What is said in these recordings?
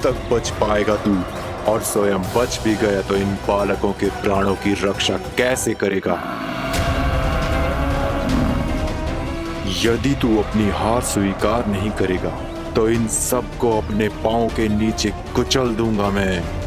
तक बच पाएगा तू? और स्वयं बच भी गया तो इन बालकों के प्राणों की रक्षा कैसे करेगा? यदि तू अपनी हार स्वीकार नहीं करेगा तो इन सबको अपने पांव के नीचे कुचल दूंगा मैं।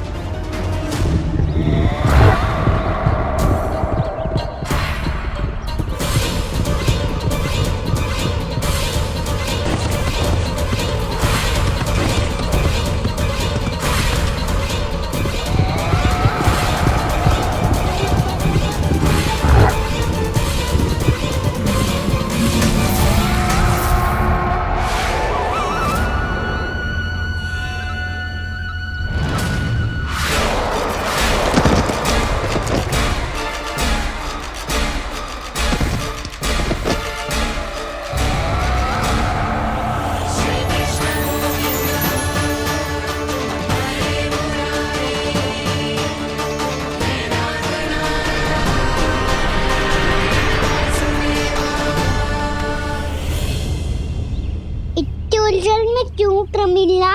क्यों प्रमीला?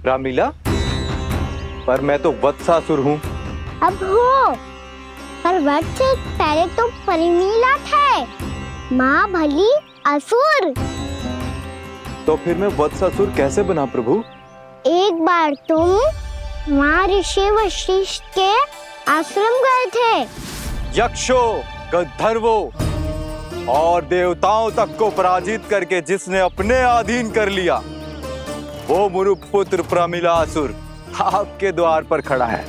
रामलीला? पर मैं तो वत्सासुर हूँ। अब हो, पर वत्स से पहले तो प्रमीला थे, माँ भली असुर। तो फिर मैं वत्सासुर कैसे बना प्रभु? एक बार तुम माँ ऋषि वशिष्ठ के आश्रम गए थे। यक्षों, गंधर्वों और देवताओं तक को पराजित करके जिसने अपने अधीन कर लिया, वो मुरुपुत्र प्रमिलासुर आपके द्वार पर खड़ा है।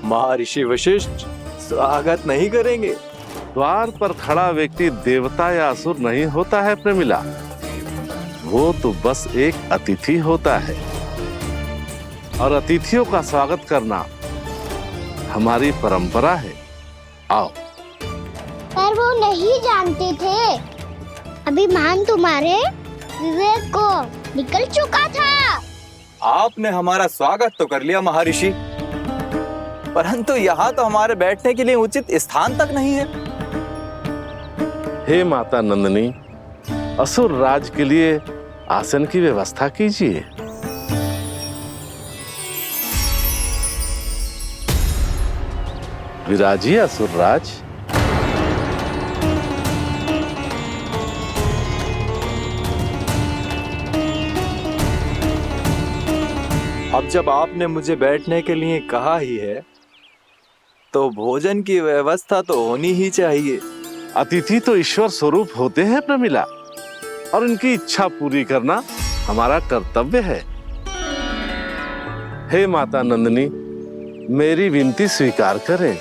महर्षि वशिष्ठ स्वागत नहीं करेंगे? द्वार पर खड़ा व्यक्ति देवता या असुर नहीं होता है प्रमिला, वो तो बस एक अतिथि होता है और अतिथियों का स्वागत करना हमारी परंपरा है। आओ। पर वो नहीं जानते थे, अभिमान तुम्हारे विवेक को निकल चुका था। आपने हमारा स्वागत तो कर लिया महर्षि, परंतु यहाँ तो हमारे बैठने के लिए उचित स्थान तक नहीं है। हे माता नंदिनी, असुर राज के लिए आसन की व्यवस्था कीजिए। विराजिए असुर राज। अब जब आपने मुझे बैठने के लिए कहा ही है, तो भोजन की व्यवस्था तो होनी ही चाहिए। अतिथि तो ईश्वर स्वरूप होते हैं प्रमिला, और उनकी इच्छा पूरी करना हमारा कर्तव्य है। हे माता नंदिनी, मेरी विनती स्वीकार करें।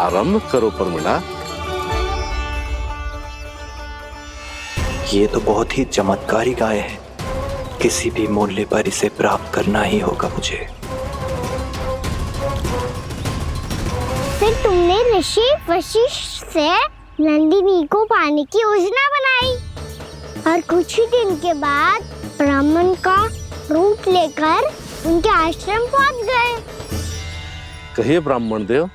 आरंभ करो प्रमिला। ये तो बहुत ही चमत्कारी गाय है, किसी भी मूल्य पर इसे प्राप्त करना ही होगा मुझे। फिर तुमने ऋषि वशिष्ठ से नंदिनी को पाने की योजना बनाई और कुछ ही दिन के बाद ब्राह्मण का रूप लेकर उनके आश्रम पहुंच गए। कहिए ब्राह्मण देव,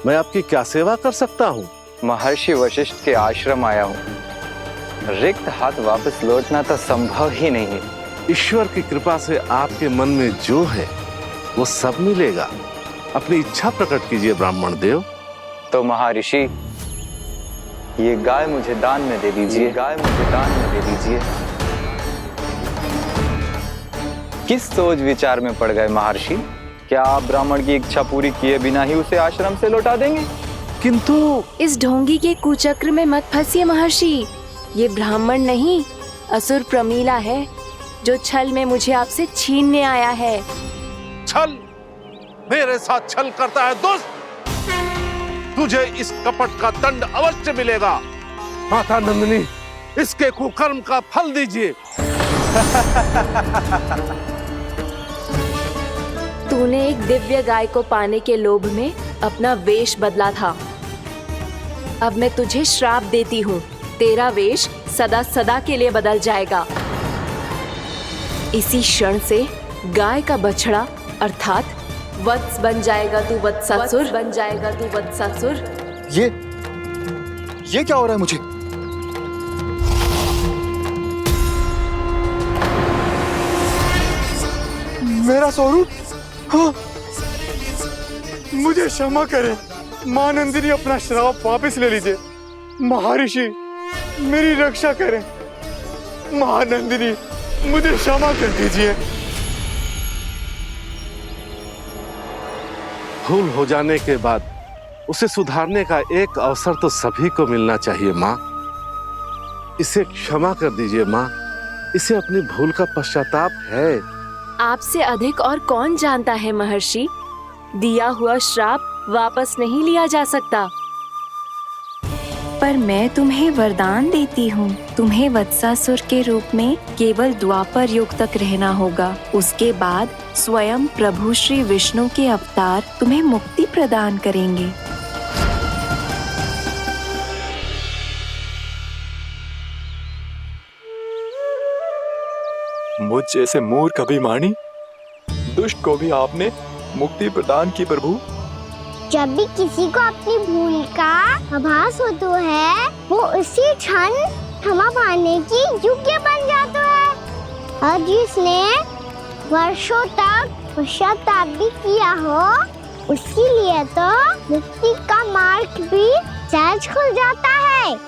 मैं आपकी क्या सेवा कर सकता हूँ? महर्षि वशिष्ठ के आश्रम आया हूँ, रिक्त हाथ वापस लौटना तो संभव ही नहीं है। ईश्वर की कृपा से आपके मन में जो है वो सब मिलेगा। अपनी इच्छा प्रकट कीजिए ब्राह्मण देव। तो महर्षि, ये गाय मुझे दान में दे दीजिए। गाय मुझे दान में दे दीजिए। किस सोच विचार में पड़ गए महर्षि? क्या आप ब्राह्मण की इच्छा पूरी किए बिना ही उसे आश्रम से लौटा देंगे? किंतु इस ढोंगी के कुचक्र में मत फंसिए महर्षि। ये ब्राह्मण नहीं, असुर प्रमीला है, जो छल में मुझे आपसे छीनने आया है। छल? मेरे साथ छल करता है दुष्ट? तुझे इस कपट का दंड अवश्य मिलेगा। माता नंदिनी, इसके कुकर्म का फल दीजिए। तूने एक दिव्य गाय को पाने के लोभ में अपना वेश बदला था। अब मैं तुझे श्राप देती हूँ, तेरा वेश सदा सदा के लिए बदल जाएगा। इसी क्षण से गाय का बछड़ा अर्थात वत्स बन जाएगा तू वत्सासुर, बन जाएगा तू वत्सासुर। ये क्या हो रहा है मुझे? मेरा स्वरूप? हाँ। मुझे क्षमा करें महानंदिनी, अपना श्राप वापस ले लीजिए। महर्षि मेरी रक्षा करें। महानंदिनी मुझे क्षमा कर दीजिए। भूल हो जाने के बाद उसे सुधारने का एक अवसर तो सभी को मिलना चाहिए माँ। इसे क्षमा कर दीजिए माँ, इसे अपनी भूल का पश्चाताप है। आपसे अधिक और कौन जानता है महर्षि, दिया हुआ श्राप वापस नहीं लिया जा सकता। पर मैं तुम्हें वरदान देती हूँ, तुम्हें वत्सासुर के रूप में केवल द्वापर युग तक रहना होगा। उसके बाद स्वयं प्रभु श्री विष्णु के अवतार तुम्हें मुक्ति प्रदान करेंगे। मुझ जैसे मूर्ख अभिमानी दुष्ट को भी आपने मुक्ति प्रदान की प्रभु। जब भी किसी को अपनी भूल का आभास होता है, वो उसी क्षण क्षमा पाने की योग्य बन जाता है। और जिसने वर्षों तक पश्चाताप भी किया हो, उसके लिए तो मुक्ति का मार्ग भी सहज खुल जाता है।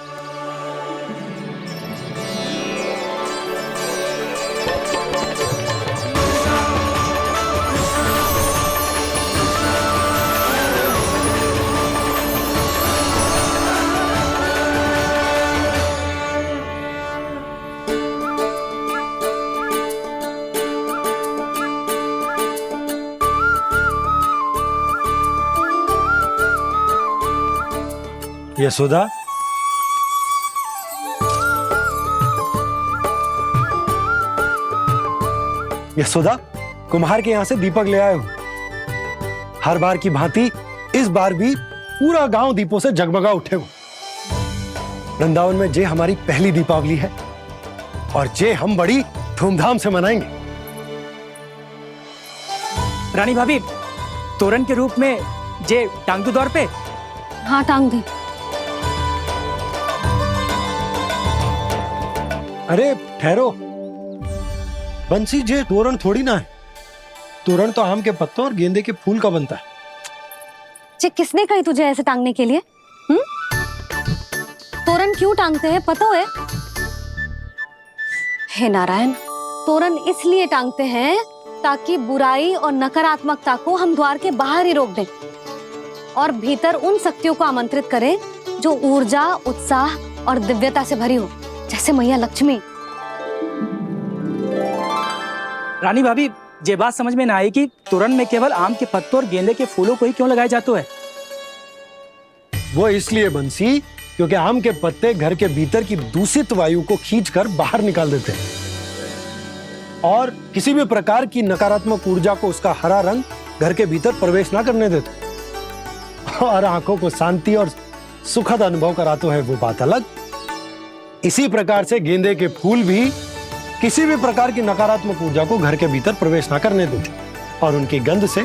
यशोदा, यशोदा, कुम्हार के यहाँ से दीपक ले आए हूं। हर बार की भांति इस बार भी पूरा गांव दीपों से जगमगा उठे हो। वृंदावन में जे हमारी पहली दीपावली है और जे हम बड़ी धूमधाम से मनाएंगे। रानी भाभी, तोरण के रूप में जे टांग दो द्वार पे। हाँ, टांग दे। अरे ठहरो, बंसी, जे तोरण थोड़ी ना है। तोरण तो आम के पत्तों और गेंदे के फूल का बनता है। जे किसने कही तुझे ऐसे टांगने के लिए? तोरण क्यों टांगते हैं पता है? हे नारायण, तोरण इसलिए टांगते हैं ताकि बुराई और नकारात्मकता को हम द्वार के बाहर ही रोक दें और भीतर उन शक्तियों को आमंत्रित करें जो ऊर्जा, उत्साह और दिव्यता से भरी हो, जैसे मैया लक्ष्मी। रानी भाभी, ये बात समझ में ना आई कि तोरण में केवल आम के पत्तों और गेंदे के फूलों को ही क्यों लगाया जाता है? वो इसलिए बंसी, क्योंकि आम के पत्ते घर के भीतर की दूषित वायु को खींचकर बाहर निकाल देते हैं और किसी भी प्रकार की नकारात्मक ऊर्जा को उसका हरा रंग घर के भीतर प्रवेश ना करने देते और आंखों को शांति और सुखद अनुभव कराते है, वो बात अलग। इसी प्रकार से गेंदे के फूल भी किसी भी प्रकार की नकारात्मक ऊर्जा को घर के भीतर प्रवेश ना करने देते और उनकी गंध से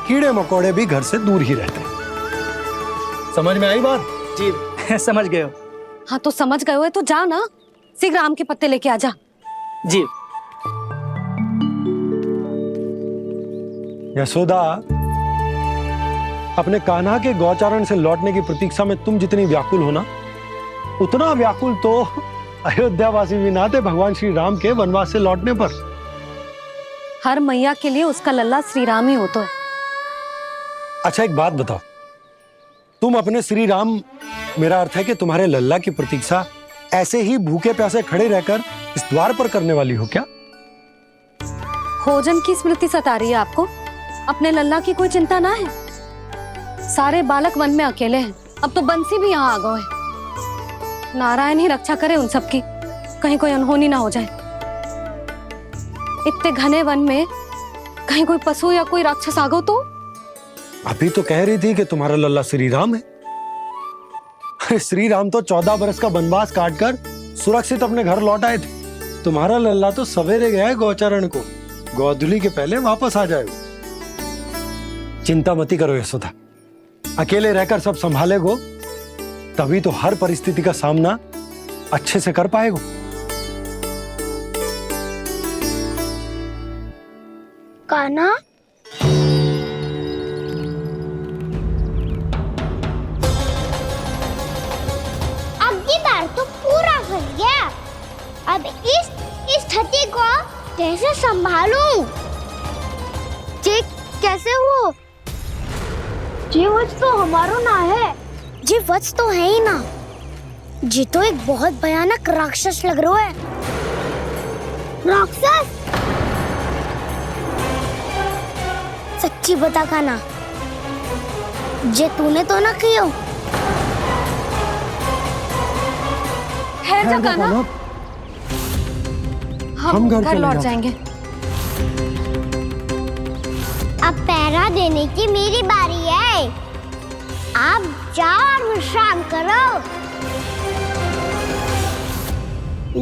कीड़े मकोड़े भी घर से दूर ही रहते हैं। समझ में आई बात? जी समझ गए हो। हाँ, तो समझ गए हो तो जा ना, शीघ्र आम के पत्ते लेके आजा। जी। यशोदा, अपने कान्हा के गौचारण से लौटने की प्रतीक्षा में तुम जितनी व्याकुल हो ना, उतना व्याकुल तो अयोध्यावासी भी ना थे भगवान श्री राम के वनवास से लौटने पर। हर मैया के लिए उसका लल्ला श्री राम ही होता है। अच्छा, एक बात बताओ, तुम अपने श्री राम, मेरा अर्थ है कि तुम्हारे लल्ला की प्रतीक्षा ऐसे ही भूखे प्यासे खड़े रहकर इस द्वार पर करने वाली हो क्या? भोजन की स्मृति सता रही है आपको? अपने लल्ला की कोई चिंता ना है। सारे बालक वन में अकेले हैं, अब तो बंसी भी यहाँ आ गए हैं। नारायण ही रक्षा करे उन सबकी, कहीं कोई अनहोनी ना हो जाए। इतने घने वन में कहीं कोई पशु या कोई राक्षस आ गो तो? अभी तो कह रही थी कि तुम्हारा लल्ला श्री राम है। श्री राम तो 14 बरस का वनवास काटकर सुरक्षित अपने घर लौट आए थे। तुम्हारा लल्ला तो सवेरे गया है गौचरण को, गोधूली के पहले वापस आ जाएगा। चिंता मती करो यशोदा, अकेले रहकर सब संभालेगो तभी तो हर परिस्थिति का सामना अच्छे से कर पाएगो। कान्हा, अब की बार तो पूरा फंस गया। अब इस स्थिति को कैसे संभालूं? जी कैसे हो? जी वत्स तो हमारो ना है। जी वत्स तो है ही ना। जी तो एक बहुत भयानक राक्षस लग रहा है। राक्षस? सच्ची बता कान्हा, जे तूने तो ना कियो? ठहर जा कान्हा, हम घर लौट जाएंगे। अब पहरा देने की मेरी बारी है। आप जाओ और विश्राम करो।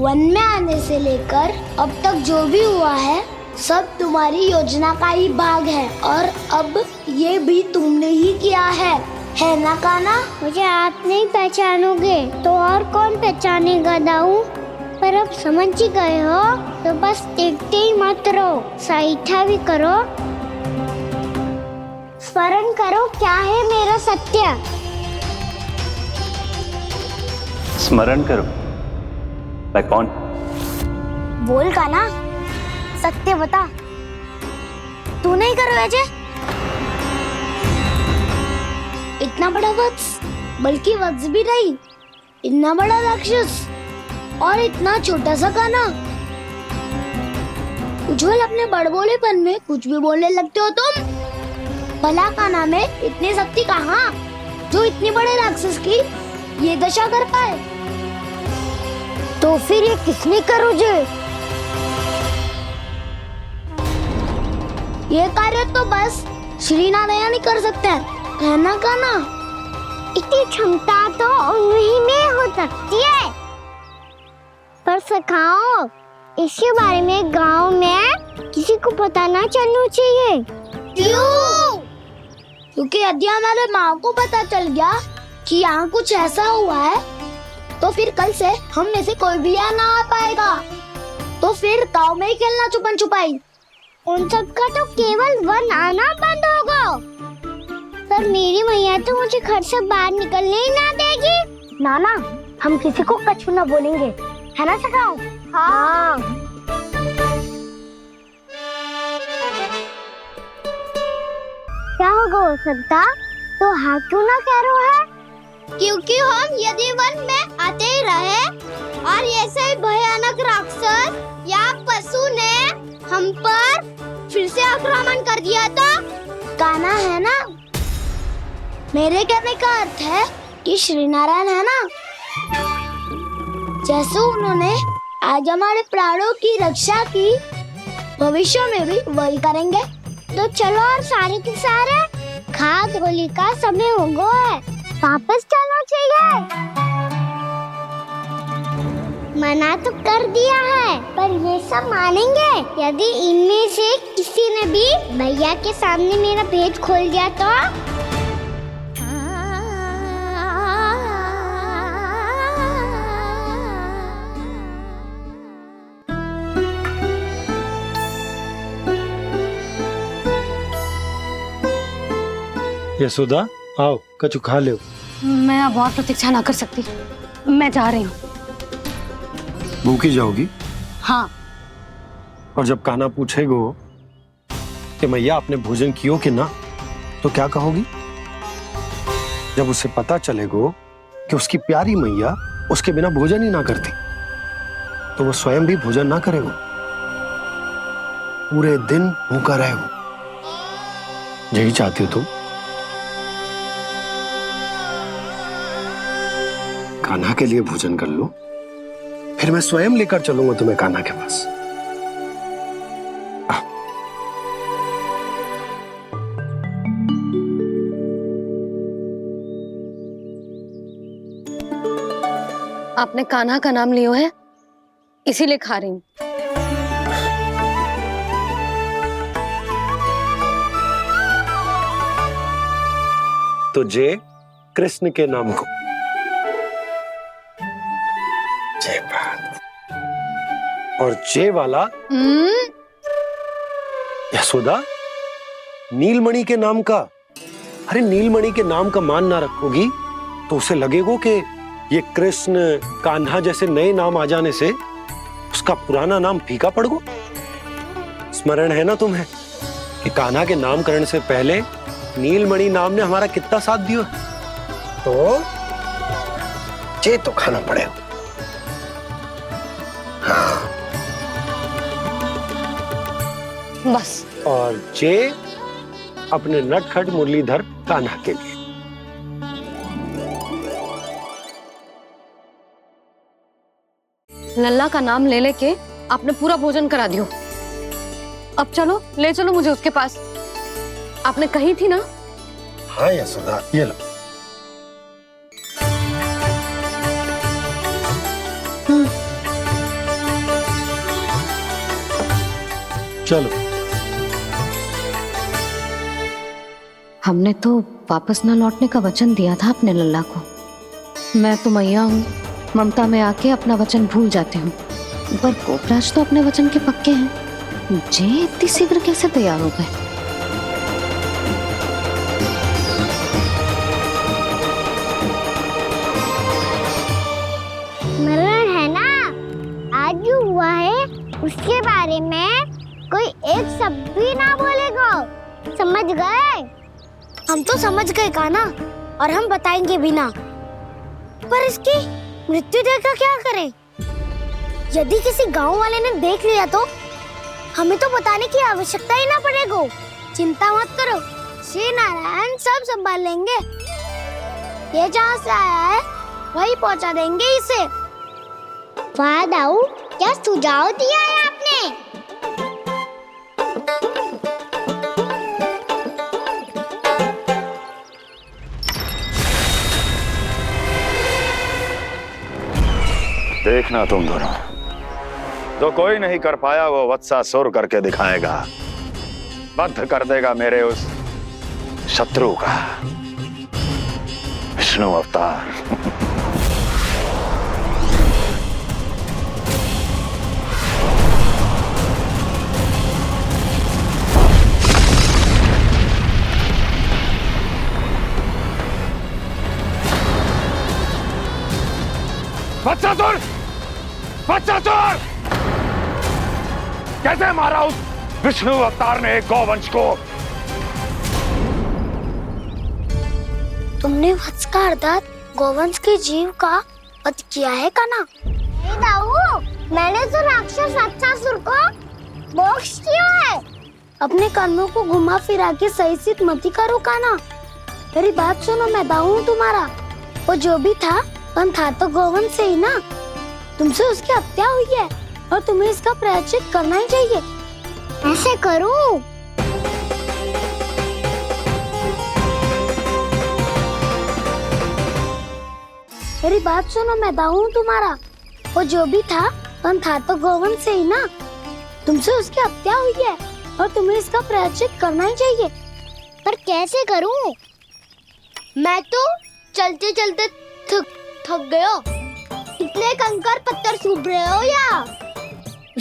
वन में आने से लेकर अब तक जो भी हुआ है सब तुम्हारी योजना का ही भाग है, और अब ये भी तुमने ही किया है ना कान्हा? मुझे आप नहीं पहचानोगे तो और कौन पहचानेगा दाऊ? पर अब समझ ही गए हो तो बस देखते ही मत रहो, सहीठा भी करो। स्मरण करो क्या है मेरा सत्य। स्मरण करो? मैं कौन? बोल कान्हा, सत्य बता। तू नहीं करो अजय? इतना बड़ा वत्स, बल्कि वत्स भी नहीं, इतना बड़ा राक्षस और इतना छोटा सा कान्हा। उज्जवल अपने बड़बोलेपन में कुछ भी बोलने लगते हो तुम। भला कान्हा में इतनी शक्ति कहाँ जो इतनी बड़े राक्षस की ये दशा कर पाए? तो फिर ये किसने करो जे? ये कार्य तो बस श्री नारायण ही कर सकते हैं, है ना कान्हा? इतनी क्षमता तो उन्हीं में हो सकती है। पर सखाओ, इसके बारे में गांव में किसी को पता ना चलना चाहिए। क्यों? क्योंकि यदि हमारे माँ को पता चल गया कि यहाँ कुछ ऐसा हुआ है तो फिर कल से हम में से कोई भी यहाँ ना आ पाएगा। तो फिर गांव में ही खेलना छुपन छुपाई। उन सब का तो केवल वन आना बंद होगा। पर मेरी मैया तो मुझे घर से बाहर निकलने ही ना देगी। नाना, हम किसी को कछु ना बोलेंगे, है ना सखाओ? हाँ। क्या होगा हो सकता? तो हाँ क्यों ना कह रहा है? क्योंकि हम यदि वन में आते ही रहे और ऐसे भयानक राक्षस या पशु ने हम पर फिर से आक्रमण कर दिया तो? कान्हा है ना, मेरे कहने का अर्थ है कि श्री नारायण है ना, जैसे उन्होंने आज हमारे प्राणों की रक्षा की, भविष्य में भी वही करेंगे। तो चलो और सारे के सारे खाद होली का समय हो गया है, वापस चलना चाहिए। मना तो कर दिया है, पर ये सब मानेंगे यदि इनमें से किसी ने भी भैया के सामने मेरा भेद खोल दिया तो? यशोदा, आओ कछु खा लो। मैं अब और प्रतीक्षा ना कर सकती, मैं जा रही हूँ। भूखी जाओगी? हाँ। और जब कान्हा पूछेगो कि मैया आपने भोजन कियो कि ना, तो क्या कहोगी? जब उसे पता चलेगो कि उसकी प्यारी मैया उसके बिना भोजन ही ना करती, तो वो स्वयं भी भोजन ना करेगो, पूरे दिन भूखा रहेगो। यही चाहती हो तुम? कान्हा के लिए भोजन कर लो, फिर मैं स्वयं लेकर चलूंगा तुम्हें कान्हा के पास। आपने कान्हा का नाम लियो है, इसीलिए खा रही हूँ। तो जे कृष्ण के नाम को। जय बात। और जे वाला यशोदा नीलमणि के नाम का। अरे नीलमणि के नाम का मान ना रखोगी तो उसे लगेगा कि ये कृष्ण कान्हा जैसे नए नाम आ जाने से उसका पुराना नाम फीका पड़ गो। स्मरण है ना तुम्हें कि कान्हा के नामकरण से पहले नीलमणि नाम ने हमारा कितना साथ दिया। तो जे तो खाना पड़ेगा। हाँ। बस। और जे अपने नटखट मुरलीधर कान्हा के लिए। लल्ला का नाम ले लेके आपने पूरा भोजन करा दियो। अब चलो, ले चलो मुझे उसके पास। आपने कही थी ना। हाँ यशोदा, ये लो। चलो। हमने तो वापस ना लौटने का वचन दिया था अपने लल्ला को। मैं तो मैया हूँ, ममता में आके अपना वचन भूल जाती हूँ, पर गोपराज तो अपने वचन के पक्के हैं। जे इतनी शीघ्र कैसे तैयार हो गए? मरण है ना, आज जो हुआ है उसके बारे में कोई एक शब्द भी ना बोलेगा। समझ गए? हम तो समझ गए कान्हा, और हम बताएंगे भी ना। पर इसकी मृत्यु देखकर क्या करें? यदि किसी गांव वाले ने देख लिया तो हमें तो बताने की आवश्यकता ही ना पड़ेगा। चिंता मत करो, श्री नारायण सब संभाल लेंगे। ये जहाँ से आया है वही पहुँचा देंगे इसे। वाह दाऊ, क्या सुझाव दिया है आपने। देखना तुम दोनों, जो कोई नहीं कर पाया वो वत्सासुर करके दिखाएगा। बद्ध कर देगा मेरे उस शत्रु का विष्णु अवतार। वत्सासुर! वत्सासुर! कैसे मारा उस विष्णु अवतार ने गौवंश को? तुमने वत्स का अर्थात गोवंश के जीव का वध किया है कान्हा। नहीं दाऊ, मैंने तो राक्षस वत्सासुर को मोक्ष किया है। अपने कर्मों को घुमा फिरा के सही सिद्ध मत करो कान्हा। मेरी बात सुनो, मैं दाऊ हूँ तुम्हारा। वो जो भी था पर था तो गोवंश से ही ना। तुमसे उसकी हत्या हुई है और तुम्हें इसका प्रायश्चित करना ही चाहिए। ऐसे करूं? मेरी बात सुनो, मैं दाऊ हूँ तुम्हारा। वो जो भी था पर था तो गोवंश से ही ना। तुमसे उसकी हत्या हुई है और तुम्हें इसका प्रायश्चित करना ही चाहिए। पर कैसे करूं? मैं तो चलते चलते थक गया। इतने कंकर पत्थर सूख रहे हो या?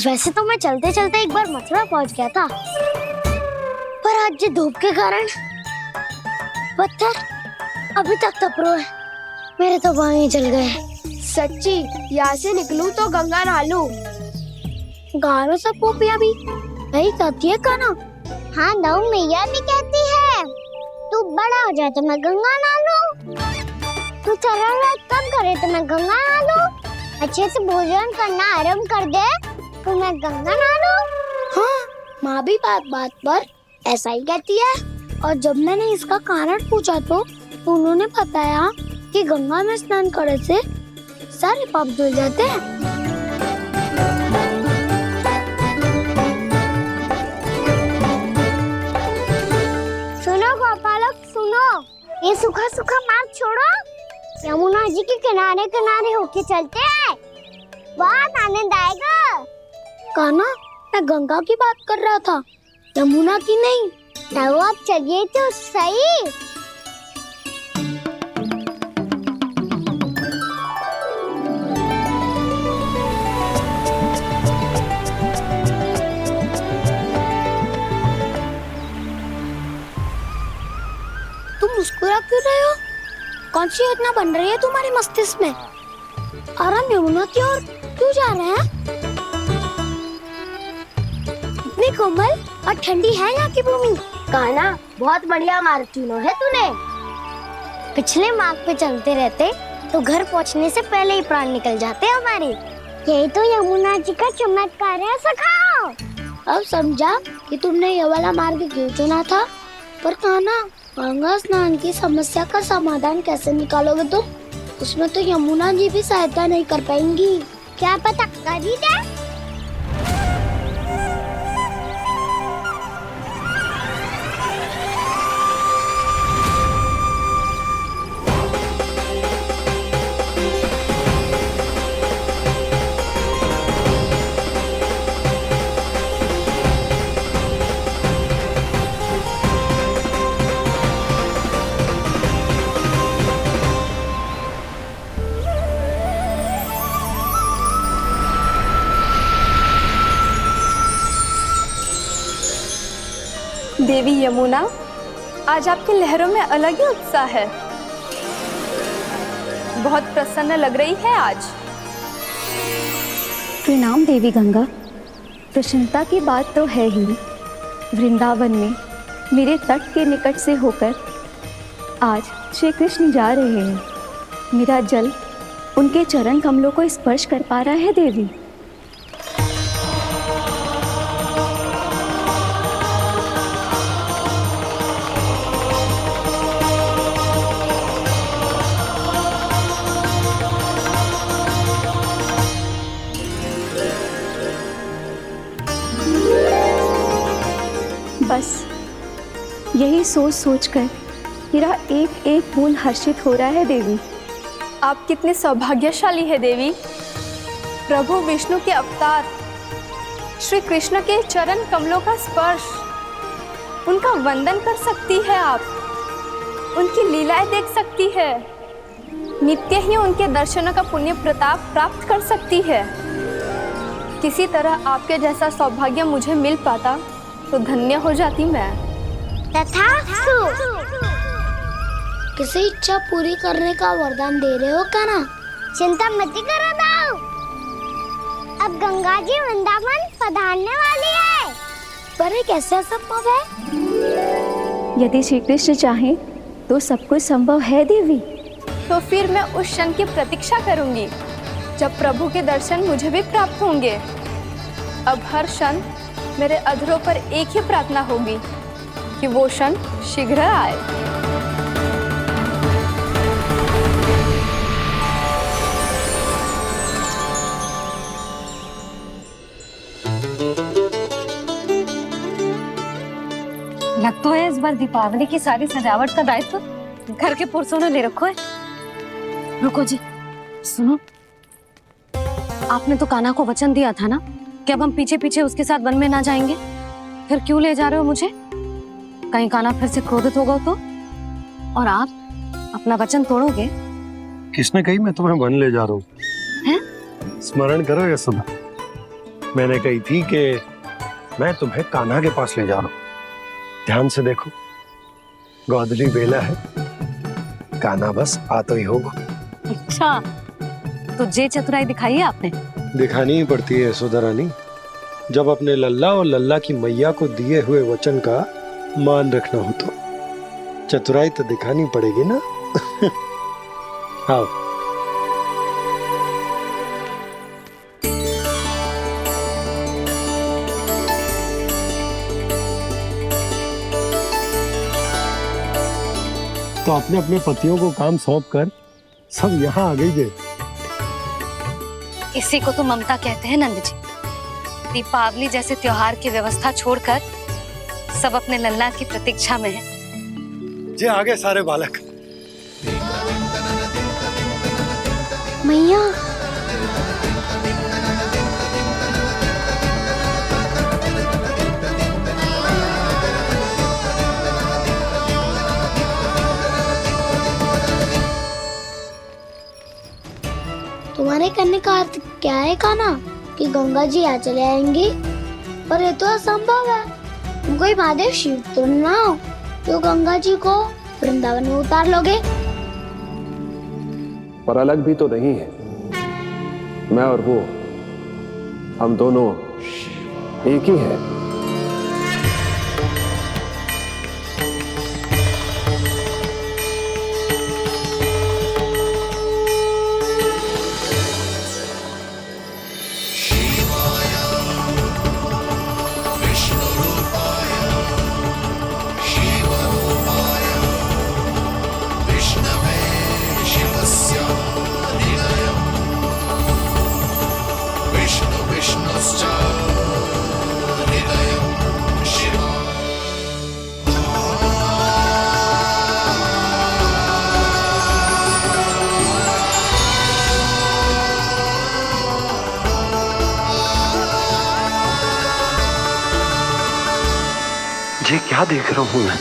वैसे तो मैं चलते चलते एक बार मथुरा पहुंच गया था, पर आज ये धूप के कारण पत्थर अभी तक तप रहे हैं। मेरे तो बाएं जल गए। सच्ची, यहाँ से निकलूं तो गंगा नहा लूं। गारो सब पोपिया भी यही कहती है कान्हा। हाँ दाऊ, मैया भी कहती है तू बड़ा हो जाए तो मैं गंगा नहा लूं, तू शरारत कम करे तो मैं गंगा नहा लूं, अच्छे से भोजन करना आरंभ कर दे तो मैं गंगा नहा लूं। हाँ, माँ भी बात बात पर ऐसा ही कहती है। और जब मैंने इसका कारण पूछा तो उन्होंने बताया कि गंगा में स्नान करने से सारे पाप धुल जाते हैं। सुनो गोपालक, सुनो, ये सूखा सूखा मार्ग छोड़ो, यमुना जी के किनारे किनारे होके चलते हैं, बहुत आनंद आएगा। कान्हा, मैं गंगा की बात कर रहा था, यमुना की नहीं। तो आप चलिए तो सही। मुस्कुरा क्यों रहे हो? कौन सी योजना बन रही है तुम्हारे मस्तिष्क में? और हम यमुना की ओर क्यों जा रहे हैं? इतनी कोमल और ठंडी है यहाँ की भूमि। कान्हा, बहुत बढ़िया मार्ग चुना है तूने। पिछले मार्ग पे चलते रहते तो घर पहुँचने से पहले ही प्राण निकल जाते हमारे। यही तो यमुना जी का चमत्कार है सखा। अब समझा कि तुमने ये वाला मार्ग क्यों चुना था। पर कान्हा, गंगा स्नान की समस्या का समाधान कैसे निकालोगे तुम? उसमें तो यमुना जी भी सहायता नहीं कर पाएंगी। क्या पता कर ही दे। देवी यमुना, आज आपकी लहरों में अलग ही उत्साह है। बहुत प्रसन्न लग रही है आज। प्रणाम देवी गंगा। प्रसन्नता की बात तो है ही। वृंदावन में मेरे तट के निकट से होकर आज श्री कृष्ण जा रहे हैं। मेरा जल उनके चरण कमलों को स्पर्श कर पा रहा है देवी। बस यही सोच सोचकर मेरा एक एक फूल हर्षित हो रहा है देवी। आप कितने सौभाग्यशाली है देवी। प्रभु विष्णु के अवतार श्री कृष्ण के चरण कमलों का स्पर्श, उनका वंदन कर सकती है आप, उनकी लीलाएं देख सकती है, नित्य ही उनके दर्शनों का पुण्य प्रताप प्राप्त कर सकती है। किसी तरह आपके जैसा सौभाग्य मुझे मिल पाता तो धन्य हो जाती मैं। तथास्तु। किसी इच्छा पूरी करने का वरदान दे रहे हो कान्हा? चिंता मत करो दाऊ। अब गंगा जी वृंदावन पधारने वाली है। पर ये कैसे संभव है? यदि श्री कृष्ण चाहे तो सब कुछ संभव है देवी। तो फिर मैं उस क्षण की प्रतीक्षा करूंगी जब प्रभु के दर्शन मुझे भी प्राप्त होंगे। अब हर क्षण मेरे अधरों पर एक ही प्रार्थना होगी कि वो क्षण शीघ्र आए। लग तो है इस बार दीपावली की सारी सजावट का दायित्व घर के पुरुषों ने ले रखो है। रुको जी, सुनो, आपने तो कान्हा को वचन दिया था ना कि अब हम पीछे पीछे उसके साथ वन में ना जाएंगे। फिर क्यों ले जा रहे हो मुझे? कहीं कान्हा फिर से क्रोधित होगा तो? और आप अपना वचन तोड़ोगे? किसने कही मैं तुम्हें वन ले जा रहा हूँ? स्मरण करो ये सुबह मैंने कही थी कि मैं तुम्हें कान्हा के पास ले जा रहा हूँ। ध्यान से देखो, गोधली बेला है, कान्हा बस आ तो ही होगा। अच्छा, तो जे चतुराई दिखाई है आपने? दिखानी ही पड़ती है यशोदा रानी, जब अपने लल्ला और लल्ला की मैया को दिए हुए वचन का मान रखना हो तो चतुराई तो दिखानी पड़ेगी ना। आओ। तो अपने अपने पतियों को काम सौंप कर सब यहाँ आ गई थे। इसी को तो ममता कहते हैं नंद जी। दीपावली जैसे त्योहार की व्यवस्था छोड़कर सब अपने लल्ला की प्रतीक्षा में हैं। जे आगे सारे बालक। मैया, तुम्हारे कहने का अर्थ क्या है कान्हा? कि गंगा जी यहाँ चले आएंगी? पर ये तो असंभव है। कोई महादेव शिव तो ना हो जो गंगा जी को वृंदावन में उतार लोगे? पर अलग भी तो नहीं है। मैं और वो, हम दोनों एक ही हैं। ये क्या देख रहा हूं मैं?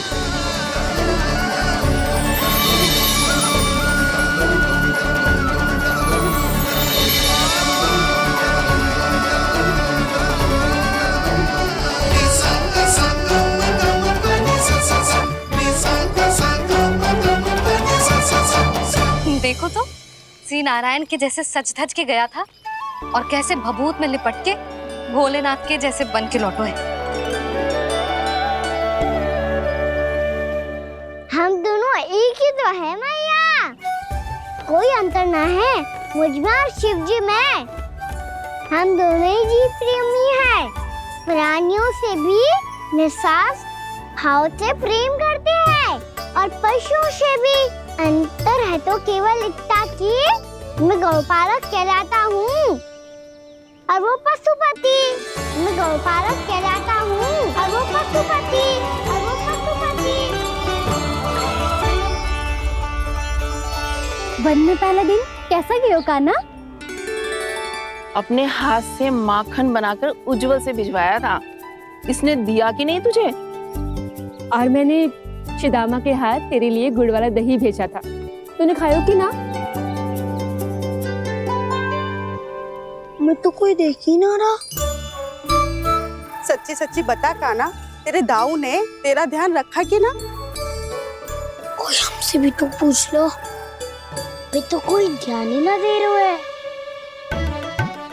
देखो तो श्री नारायण के जैसे सज धज के गया था और कैसे भभूत में लिपट के भोलेनाथ के जैसे बन के लौटो है। हम दोनों एक ही तो है मैया, कोई अंतर ना है मुझ में और शिव जी में। हम दोनों ही जीव प्रेमी हैं, प्राणियों से भी निस्वार्थ भाव से प्रेम करते हैं और पशुओं से भी। अंतर है तो केवल इतना कि मैं गौपालक कहलाता हूँ और वो पशुपति। मैं गौपालक कहलाता हूँ और वो पशुपति। वन में पहला दिन कैसा गया कान्हा? अपने हाथ से माखन बनाकर उज्जवल से भिजवाया था। इसने दिया कि नहीं तुझे? और मैंने शिदामा के हाथ तेरे लिए गुड़ वाला दही भेजा था, तूने खाया कि ना? मैं तो कोई देख ही ना रहा। सच्ची सच्ची बता कान्हा, तेरे दाऊ ने तेरा ध्यान रखा कि ना? कोई हमसे भी तो पूछ लो, वे तो कोई ध्यान ही ना दे रहे हैं।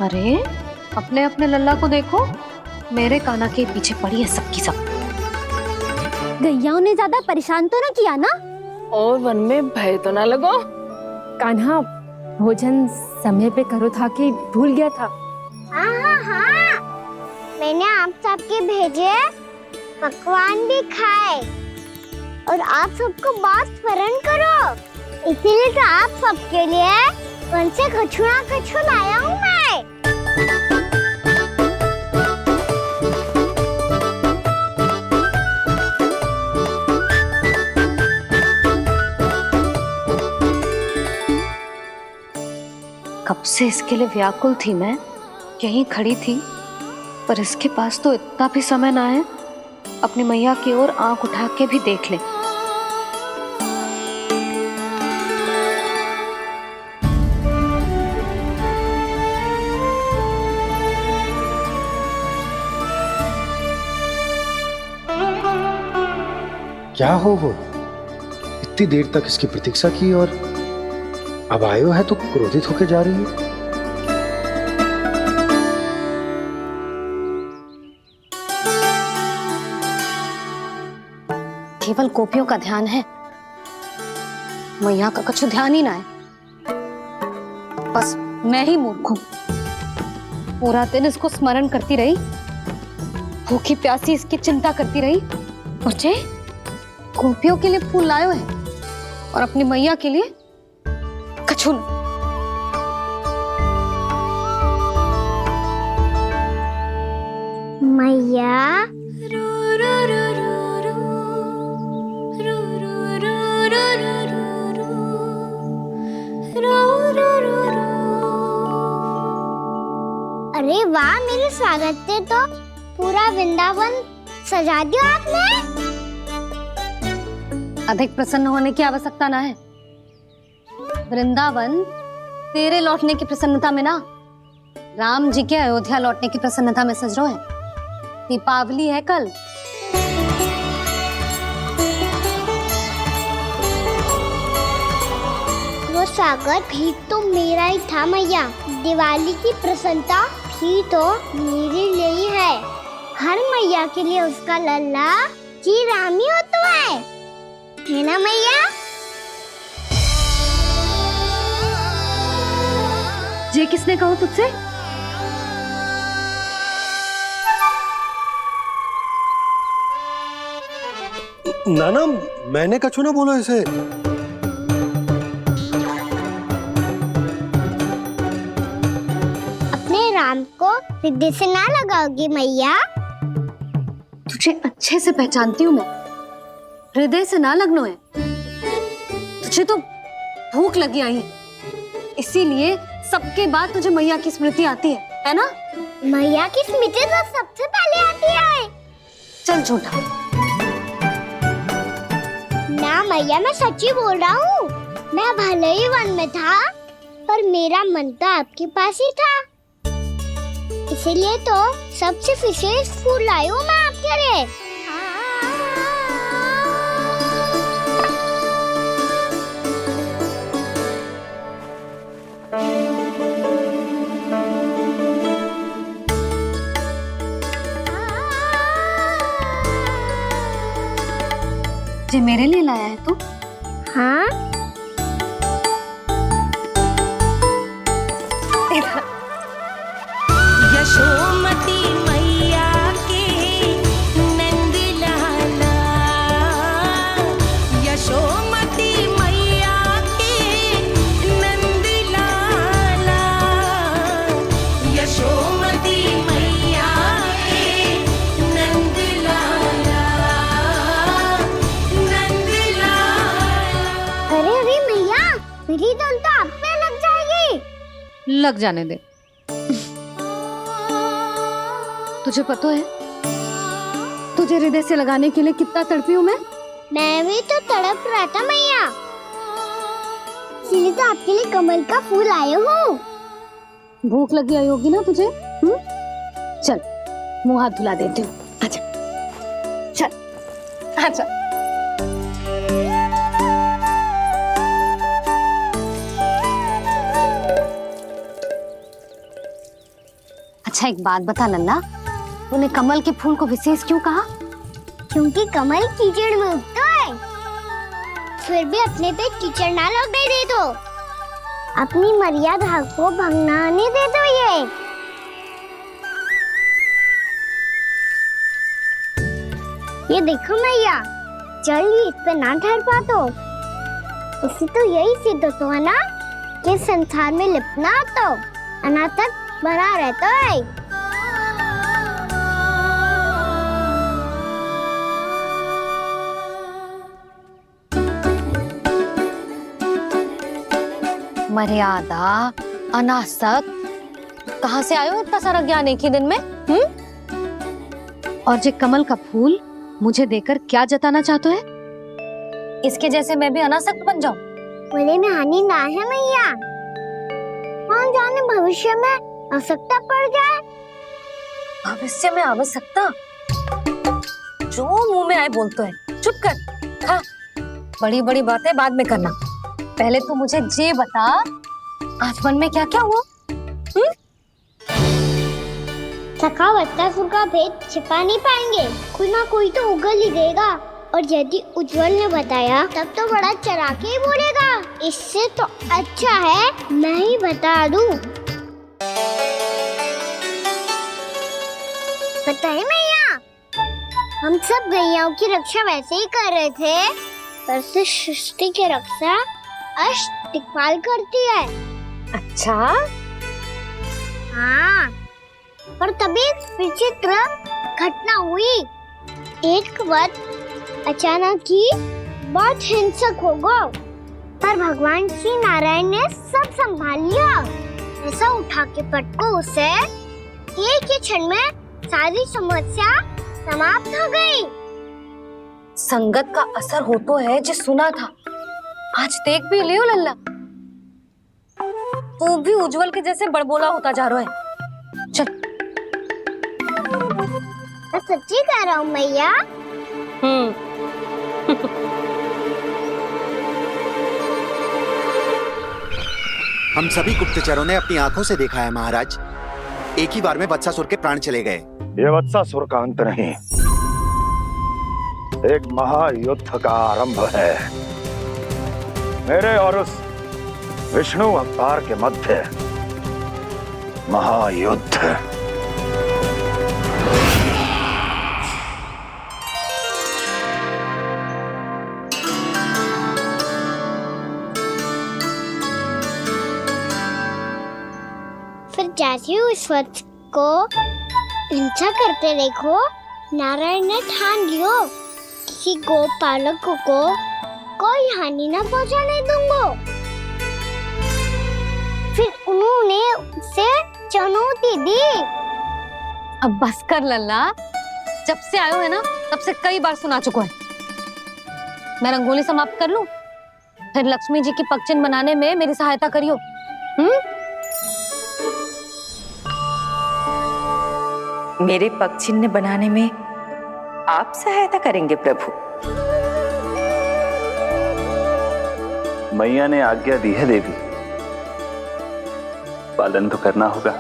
अरे अपने अपने लल्ला को देखो, मेरे कान्हा के पीछे पड़ी है सबकी सब। गैयाओं ने ज्यादा परेशान तो ना किया ना? और वन में भय तो ना लगो? कान्हा भोजन समय पे करो था कि भूल गया था? हाँ, मैंने आप सबके भेजे पकवान भी खाए और आप सबको बात स्मरण करो, इसीलिए तो आप सबके लिए वन से कछु ना कछु लाया हूँ मैं। कब से इसके लिए व्याकुल थी मैं, यहीं खड़ी थी, पर इसके पास तो इतना भी समय ना है अपनी मैया की ओर आंख उठा के भी देख ले। क्या हो वो? इतनी देर तक इसकी प्रतीक्षा की और अब आयो है तो क्रोधित होकर जा रही है। केवल गोपियों का ध्यान है, मैया का कुछ ध्यान ही ना है। बस मैं ही मूर्ख हूं, पूरा दिन इसको स्मरण करती रही, भूखी प्यासी इसकी चिंता करती रही, और जे गोपियों के लिए फूल लायो है और अपनी मैया के लिए कछु न। मैया अरे वाह, मेरे स्वागत से तो पूरा वृंदावन सजा दिया आपने। अधिक प्रसन्न होने की आवश्यकता ना है। वृंदावन तेरे लौटने की प्रसन्नता में ना, राम जी के अयोध्या लौटने की प्रसन्नता में सज रहे हैं। दीपावली है कल। स्वागत भी तो मेरा ही था मैया। दिवाली की प्रसन्नता भी तो मेरे लिए ही है। हर मैया के लिए उसका लल्ला की रामी होता है ना मैया? ये किसने कहा तुझसे? नाना, मैंने कछु ना बोला इसे। अपने राम को हृदय से ना लगाओगी मैया? तुझे अच्छे से पहचानती हूँ मैं, हृदय से ना लगनो है। तुझे तो भूख लगी आई है, इसीलिए सबके बाद तुझे मैया की स्मृति आती है ना? मैया की स्मृति तो सबसे पहले आती है। चल छोटा। ना मैया, मैं सच्ची बोल रहा हूँ। मैं भले ही वन में था, पर मेरा मन तो आपके पास ही था। इसीलिए तो सबसे विशेष फूल लाई हूँ मैं आपके लिए। ये मेरे लिए लाया है तू? हाँ। यशोमती मैया के नंद लाला, यशोमती मैया के नंद लाला, यशोमती मैया के नंद लाला, नंद लाला। अरे अरे मैया, मेरी धुन तो आप पे लग जाएगी। लग जाने दे। तुझे पता है तुझे हृदय से लगाने के लिए कितना तड़पी हूँ मैं? मैं भी तो तड़प रहा था मैया, इसलिए तो आपके लिए कमल का फूल आया हूँ। भूख लगी आई होगी ना तुझे? चल मुंह हाथ धुला देती हूँ। आजा चल आजा। अच्छा एक बात बता लल्ला, तूने कमल के फूल को विशेष क्यों कहा? क्योंकि कमल कीचड़ में उगता है, फिर भी अपने पे कीचड़ ना लगने दे दो। अपनी मर्यादा को भंगना नहीं दे दो। ये देखो मैया, जल भी इस पे ना ठहर पा तो इससे तो यही सिद्ध होता है ना कि संसार में लिपना तो अनाथ तक बना रहता है। मर्यादा, अनासक्त, कहाँ से आयो इतना सारा ज्ञान एक ही दिन में? और ये कमल का फूल मुझे देकर क्या जताना चाहते है? इसके जैसे मैं भी अनासक्त बन जाऊं? बोले में हानि ना है मैया, कौन जाने भविष्य में आवश्यकता पड़ जाए। भविष्य में आवश्यकता? जो मुंह में आए बोलते हैं, चुप कर। हाँ, बड़ी बड़ी बातें बाद में करना, पहले तो मुझे ये बता आज वन में क्या क्या हुआ? सखावत्ता का भेद छिपा नहीं पाएंगे, कोई ना कोई तो उगल ही देगा। और यदि उज्जवल ने बताया तब तो बड़ा चला के ही बोलेगा। इससे तो अच्छा है मैं ही बता दूं। पता है मैया, हम सब गैयाओं की रक्षा वैसे ही कर रहे थे, पर से सृष्टि की रक्षा अष्ट दिक्पाल करती है। अच्छा? हाँ, पर तभी विचित्र घटना हुई। एक वक्त अचानक ही बहुत हिंसक हो गया, पर भगवान श्री नारायण ने सब संभाल लिया। ऐसा उठा के पटको उसे, एक ही क्षण में सारी समस्या समाप्त हो गई। संगत का असर हो तो है जो सुना था, आज देख भी लियो लल्ला, तू भी उज्जवल के जैसे बड़बोला होता जा रहा है। चल। मैं सच्ची कह रहा हूँ मैया। हम सभी गुप्तचरों ने अपनी आंखों से देखा है महाराज। एक ही बार में वत्सासुर के प्राण चले गए। ये वत्सासुर का अंत नहीं, एक महायुद्ध का आरंभ है। मेरे और उस विष्णु अवतार के मध्य महायुद्ध। फिर जैसे ही उस वत्स को हिंसा करते देखो, नारायण ने ठान लियो किसी गोपालक को कोई हानि न पहुंचाने दूंगा। फिर उन्होंने उसे चुनौती दी। अब बस कर लल्ला, जब से आयो है ना तब से कई बार सुना चुका है। मैं रंगोली समाप्त कर लूं, फिर लक्ष्मी जी की पगचिन बनाने में मेरी सहायता करियो। मेरे पगचिन्ह बनाने में आप सहायता करेंगे प्रभु? मैया ने आज्ञा दी है देवी, पालन तो करना होगा।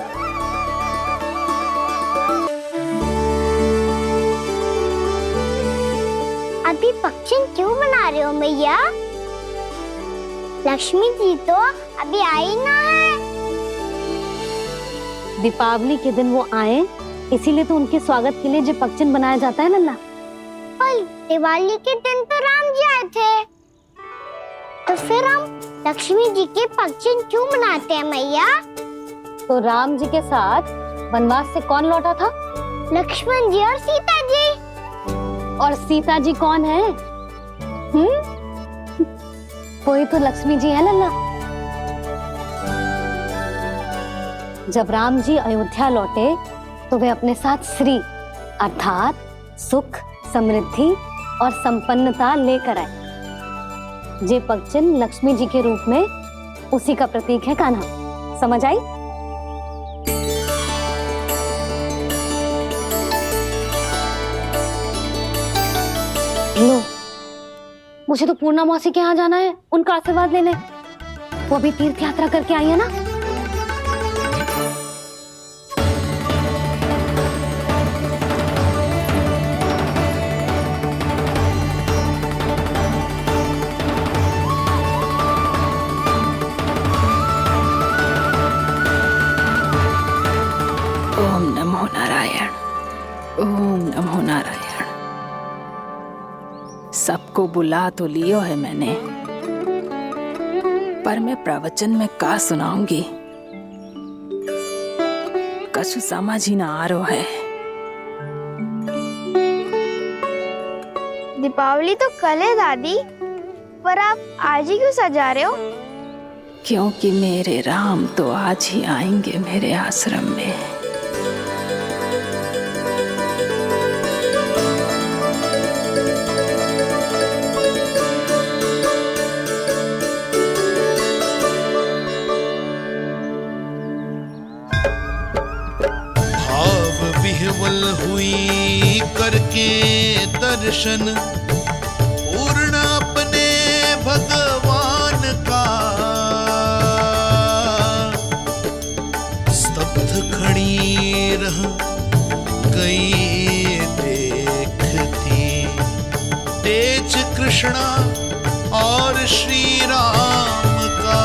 अभी पगचिन क्यों बना रहे हो मैया? लक्ष्मी जी तो अभी आई ना है। दीपावली के दिन वो आए, इसीलिए तो उनके स्वागत के लिए जो पगचिन बनाया जाता है लल्ला। पर दिवाली के दिन तो राम जी आए थे, तो फिर हम लक्ष्मी जी के पगचिन क्यों मनाते हैं मैया? तो राम जी के साथ वनवास से कौन लौटा था? लक्ष्मण जी और सीता जी। और सीता जी कौन है? वही तो लक्ष्मी जी है लल्ला। जब राम जी अयोध्या लौटे तो वे अपने साथ श्री अर्थात सुख, समृद्धि और संपन्नता लेकर आए। जे पगचिन लक्ष्मी जी के रूप में उसी का प्रतीक है कान्हा। समझ आई? लो, मुझे तो पूर्णा मौसी के यहाँ जाना है, उनका आशीर्वाद लेने। वो अभी तीर्थ यात्रा करके आई है ना। ओम नमो नारायण, ओम नमो नारायण। सबको बुला तो लियो है मैंने, पर मैं प्रवचन में का सुनाऊंगी, कछु समझ ही ना आ रहा है। दीपावली तो कल है दादी, पर आप आज ही क्यों सजा रहे हो? क्योंकि मेरे राम तो आज ही आएंगे मेरे आश्रम में। विह्वल हुई करके दर्शन, पूर्ण अपने भगवान का, स्तब्ध खड़ी रह गई देखती तेज कृष्णा और श्री राम का।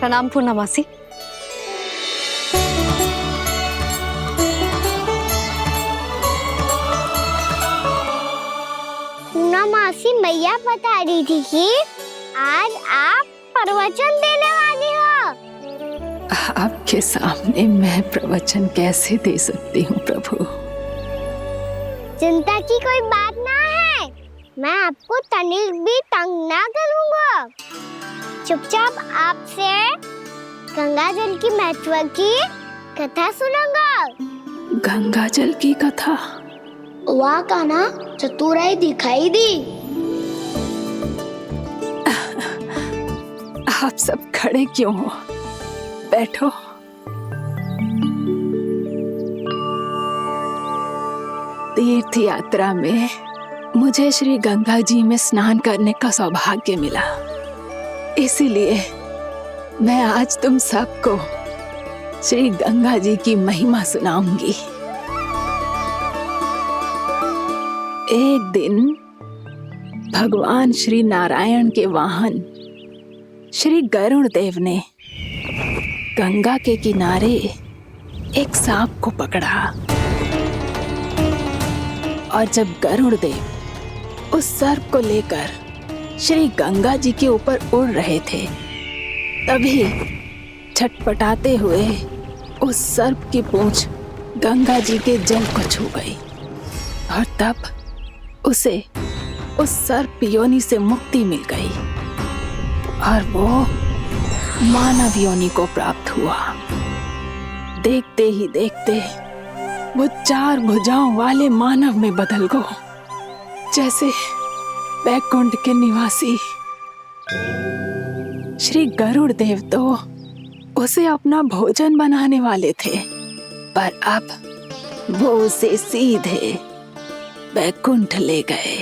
प्रणाम पूर्णमासी। हाँ मासी, मैया बता रही थी कि आज आप प्रवचन देने वाली हो। आपके सामने मैं प्रवचन कैसे दे सकती हूँ प्रभु? चिंता की कोई बात ना है, मैं आपको तनिक भी तंग ना करूँगा। चुपचाप आपसे गंगा जल की महत्व की कथा सुनूंगा। गंगा जल की कथा? वहाँ का ना चतुराई दिखाई दी। आप सब खड़े क्यों हो? बैठो। तीर्थ यात्रा में मुझे श्री गंगा जी में स्नान करने का सौभाग्य मिला, इसीलिए मैं आज तुम सबको श्री गंगा जी की महिमा सुनाऊंगी। एक दिन भगवान श्री नारायण के वाहन श्री गरुड़ देव ने गंगा के किनारे एक सांप को पकड़ा, और जब गरुड़ देव उस सर्प को लेकर श्री गंगा जी के ऊपर उड़ रहे थे, तभी छटपटाते हुए उस सर्प की पूंछ गंगा जी के जल को छू गई, और तब उसे उस सर्प योनि से मुक्ति मिल गई और वो मानव योनि को प्राप्त हुआ। देखते ही देखते वो 4 भुजाओं वाले मानव में बदल गया, जैसे बैकुंठ के निवासी। श्री गरुड़ देव तो उसे अपना भोजन बनाने वाले थे, पर अब वो उसे सीधे बैकुंठ ले गए।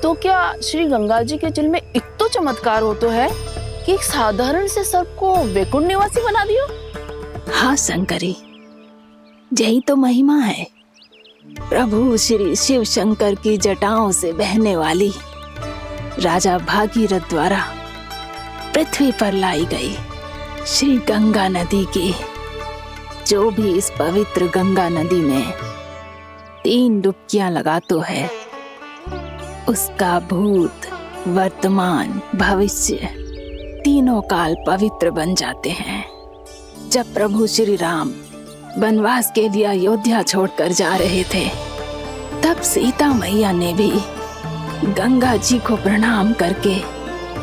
तो क्या श्री गंगा जी के जल में इतना चमत्कार हो तो है कि एक साधारण से सर्प को वैकुंठ निवासी बना दियो? हाँ शंकरी, यही तो महिमा है। प्रभु श्री शिव शंकर की जटाओं से बहने वाली राजा भागीरथ द्वारा पृथ्वी पर लाई गई श्री गंगा नदी की, जो भी इस पवित्र गंगा नदी में 3 डुबकियां लगातो है, उसका भूत, वर्तमान, भविष्य तीनों काल पवित्र बन जाते हैं। जब प्रभु श्री राम वनवास के लिए अयोध्या छोड़कर जा रहे थे, तब सीता मैया ने भी गंगा जी को प्रणाम करके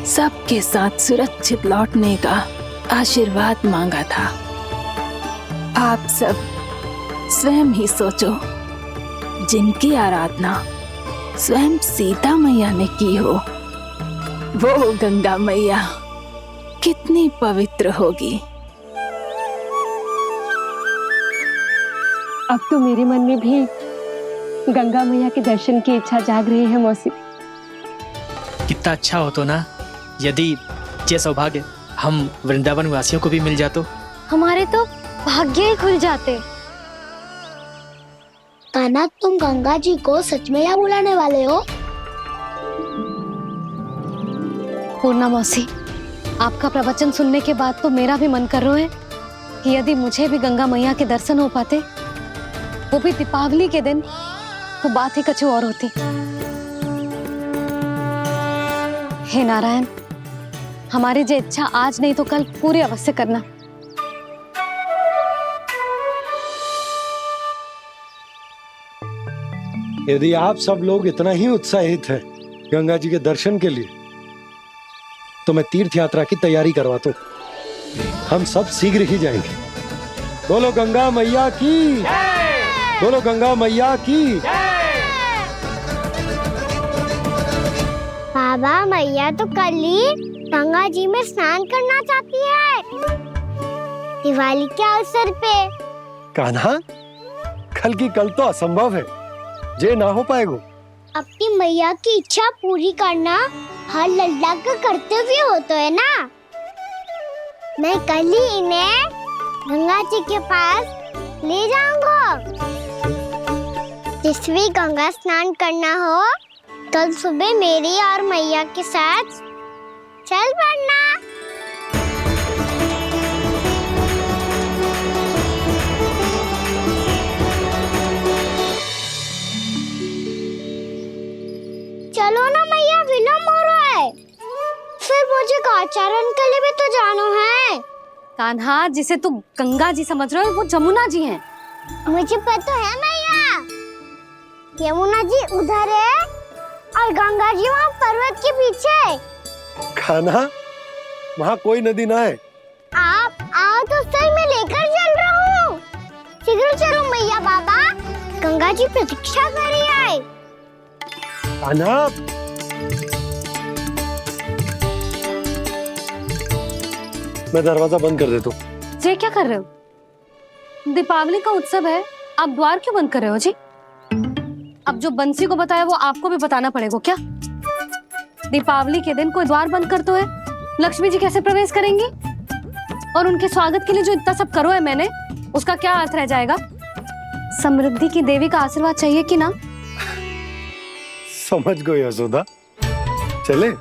सबके साथ सुरक्षित लौटने का आशीर्वाद मांगा था। आप सब स्वयं ही सोचो, जिनकी आराधना स्वयं सीता मैया ने की हो, वो गंगा मैया कितनी पवित्र होगी। अब तो मेरे मन में भी गंगा मैया के दर्शन की इच्छा जाग रही है मौसी। कितना अच्छा हो तो ना यदि ये सौभाग्य हम वृंदावन वासियों को भी मिल जातो। हमारे तो भाग्य ही खुल जाते। कान्हा, तुम गंगा जी को सच में यहाँ बुलाने वाले हो? पूर्णा मौसी, आपका प्रवचन सुनने के बाद तो मेरा भी मन कर रहा है कि यदि मुझे भी गंगा मैया के दर्शन हो पाते, वो भी दीपावली के दिन, तो बात ही कुछ और होती। हे नारायण, हमारी जो इच्छा आज नहीं तो कल पूरी अवश्य करना। यदि आप सब लोग इतना ही उत्साहित हैं गंगा जी के दर्शन के लिए, तो मैं तीर्थ यात्रा की तैयारी करवाता हूँ। हम सब शीघ्र ही जाएंगे। बोलो गंगा मैया की, बोलो गंगा मैया की। बाबा, मैया तो कल ही गंगा जी में स्नान करना चाहती है, दिवाली के अवसर पे। कान्हा, कल की कल तो असंभव है, जे ना हो पाएगा। अपनी मैया की इच्छा पूरी करना हर लल्ला का कर्तव्य होता है ना। मैं कल ही इन्हें गंगा जी के पास ले जाऊंगा। जिस भी गंगा स्नान करना हो, कल सुबह मेरी और मैया के साथ चल पड़ना। कान्हा, जिसे तू गंगा जी समझ रहे हो वो जमुना जी हैं। मुझे पता है मैया, यमुना जी उधर है और गंगा जी वहाँ पर्वत के पीछे। कान्हा, वहाँ कोई नदी ना है। आप आओ तो सही, मैं लेकर चल रहा हूँ। शीघ्र चलो मैया बाबा, गंगा जी प्रतीक्षा कर रही है। कान्हा, मैं दरवाजा बंद कर देता हूँ। ये क्या कर रहे हो? दीपावली का उत्सव है, आप द्वार क्यों बंद कर रहे हो जी? अब जो बंसी को बताया वो आपको भी बताना पड़ेगा क्या? दीपावली के दिन कोई द्वार बंद कर तो है, लक्ष्मी जी कैसे प्रवेश करेंगी? और उनके स्वागत के लिए जो इतना सब करो है मैंने, उसका क्या अर्थ रह जाएगा? समृद्धि की देवी का आशीर्वाद चाहिए कि ना? समझ गई यशोदा, चले?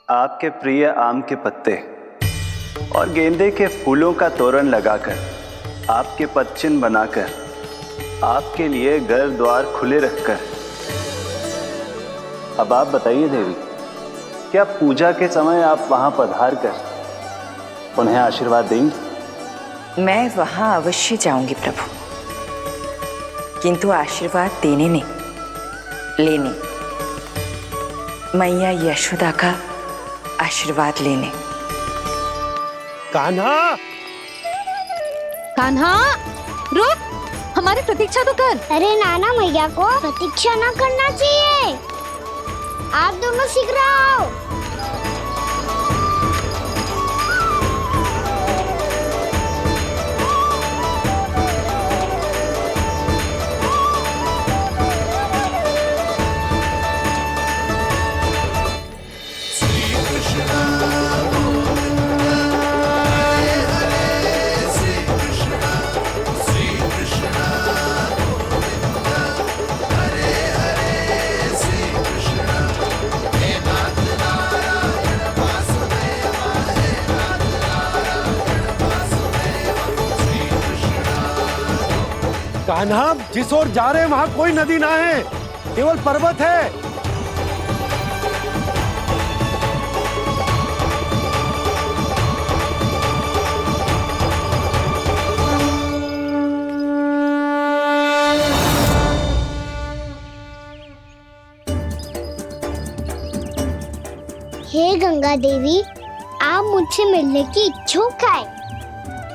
आपके प्रिय आम के पत्ते और गेंदे के फूलों का तोरण लगाकर, आपके पदचिन्ह बनाकर, आपके लिए घर द्वार खुले रखकर, अब आप बताइए देवी, क्या पूजा के समय आप वहां पधार कर उन्हें आशीर्वाद देंगी? मैं वहां अवश्य जाऊंगी प्रभु, किंतु आशीर्वाद देने नहीं, लेने, मैया यशोदा का आशीर्वाद लेने। कान्हा, कान्हा, रुक, हमारी प्रतीक्षा तो कर। अरे नाना, मैया को प्रतीक्षा ना करना चाहिए। आप दोनों शीघ्र आओ। कान्हा, जिस ओर जा रहे हैं वहाँ कोई नदी ना है, केवल पर्वत है। हे गंगा देवी, आप मुझसे मिलने की इच्छुक है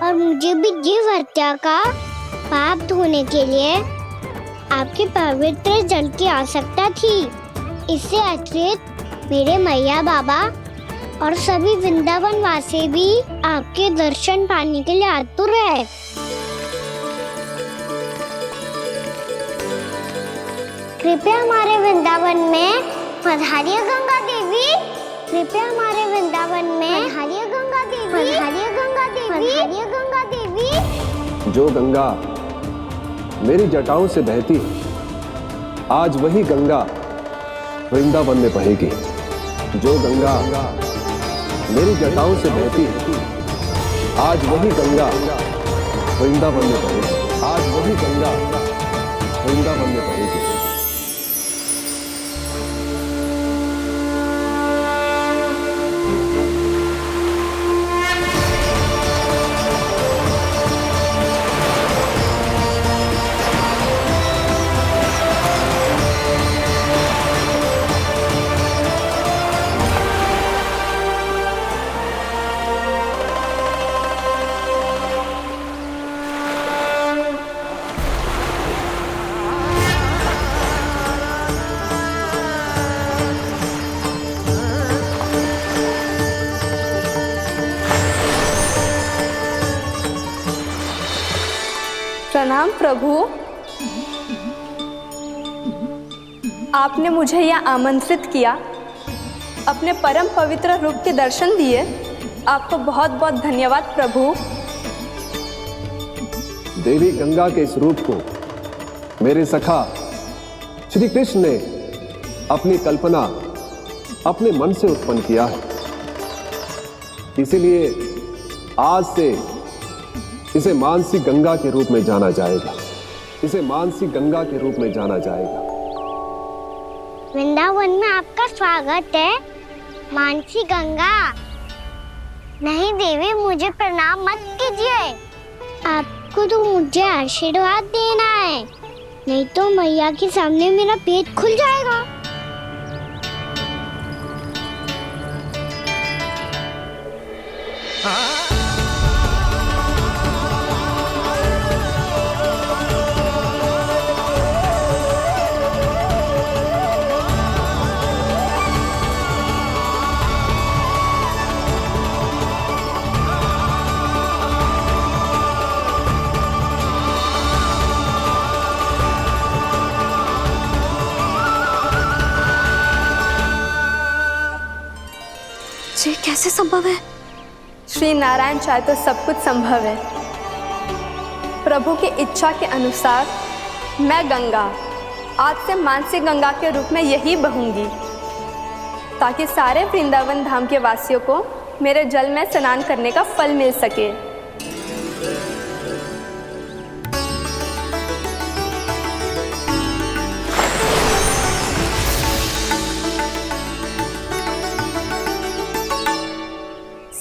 और मुझे भी जीव हत्या का पाप धोने के लिए आपके पवित्र जल की आवश्यकता थी। इससे अतिरिक्त मेरे मैया बाबा और सभी वृंदावन वासी भी आपके दर्शन पाने के लिए आतुर है। कृपया हमारे वृंदावन में पधारिए गंगा देवी। कृपया हमारे वृंदावन में पधारिए गंगा देवी। पधारिए गंगा देवी। पधारिए गंगा देवी। जो गंगा मेरी जटाओं से बहती है, आज वही गंगा वृंदावन में बहेगी। जो गंगा मेरी जटाओं से बहती है, आज वही गंगा वृंदावन में बहेगी। आज वही गंगा वृंदावन में बहेगी। प्रणाम प्रभु, आपने मुझे यहाँ आमंत्रित किया, अपने परम पवित्र रूप के दर्शन दिए। आपको बहुत बहुत धन्यवाद प्रभु। देवी गंगा के इस रूप को मेरे सखा श्री कृष्ण ने अपनी कल्पना अपने मन से उत्पन्न किया है। इसीलिए आज से इसे मानसी गंगा के रूप में जाना जाएगा। इसे मानसी गंगा के रूप में जाना जाएगा। वृंदावन में आपका स्वागत है। मानसी गंगा। नहीं देवी, मुझे प्रणाम मत कीजिए। आपको तो मुझे आशीर्वाद देना है, नहीं तो मैया के सामने मेरा पेट खुल जाएगा। ये कैसे संभव है? श्री नारायण चाहे तो सब कुछ संभव है। प्रभु की इच्छा के अनुसार मैं गंगा आज से मानसी गंगा के रूप में यही बहूंगी, ताकि सारे वृंदावन धाम के वासियों को मेरे जल में स्नान करने का फल मिल सके।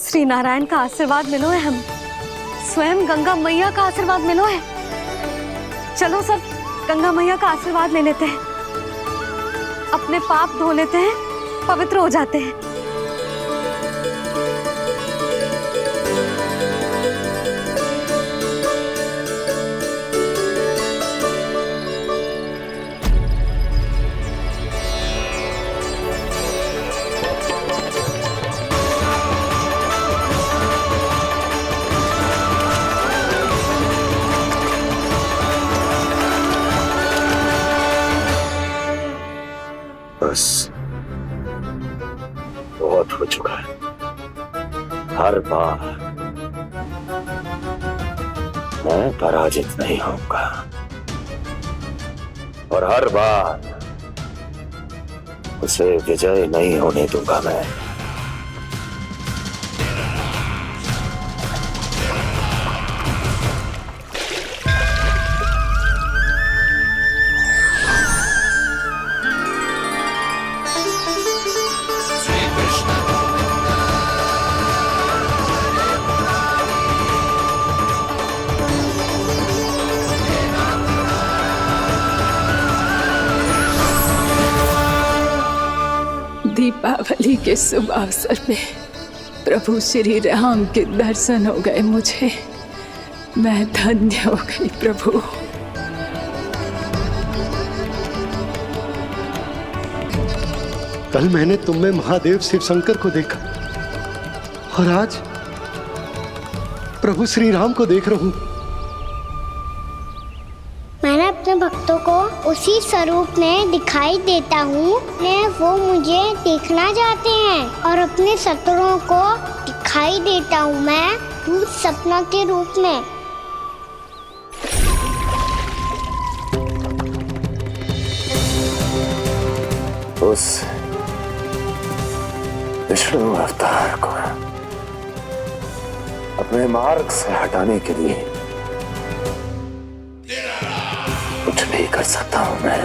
श्री नारायण का आशीर्वाद मिलो है, हम स्वयं गंगा मैया का आशीर्वाद मिलो है। चलो सब गंगा मैया का आशीर्वाद ले लेते हैं, अपने पाप धो लेते हैं, पवित्र हो जाते हैं। बस बहुत हो चुका है। हर बार मैं पराजित नहीं होऊंगा और हर बार उसे विजय नहीं होने दूंगा मैं। दीपावली के शुभ अवसर में प्रभु श्री राम के दर्शन हो गए मुझे। मैं धन्य हो गई प्रभु। कल मैंने तुम में महादेव शिव शंकर को देखा और आज प्रभु श्री राम को देख रहा हूं। मैंने अपने भक्तों को उसी स्वरूप में दिखाई देता हूँ, वो मुझे देखना चाहते हैं और अपने शत्रुओं को दिखाई देता हूँ मैं भूत सपना के रूप में। उस विष्णु अवतार को अपने मार्ग से हटाने के लिए कुछ भी कर सकता हूं मैं,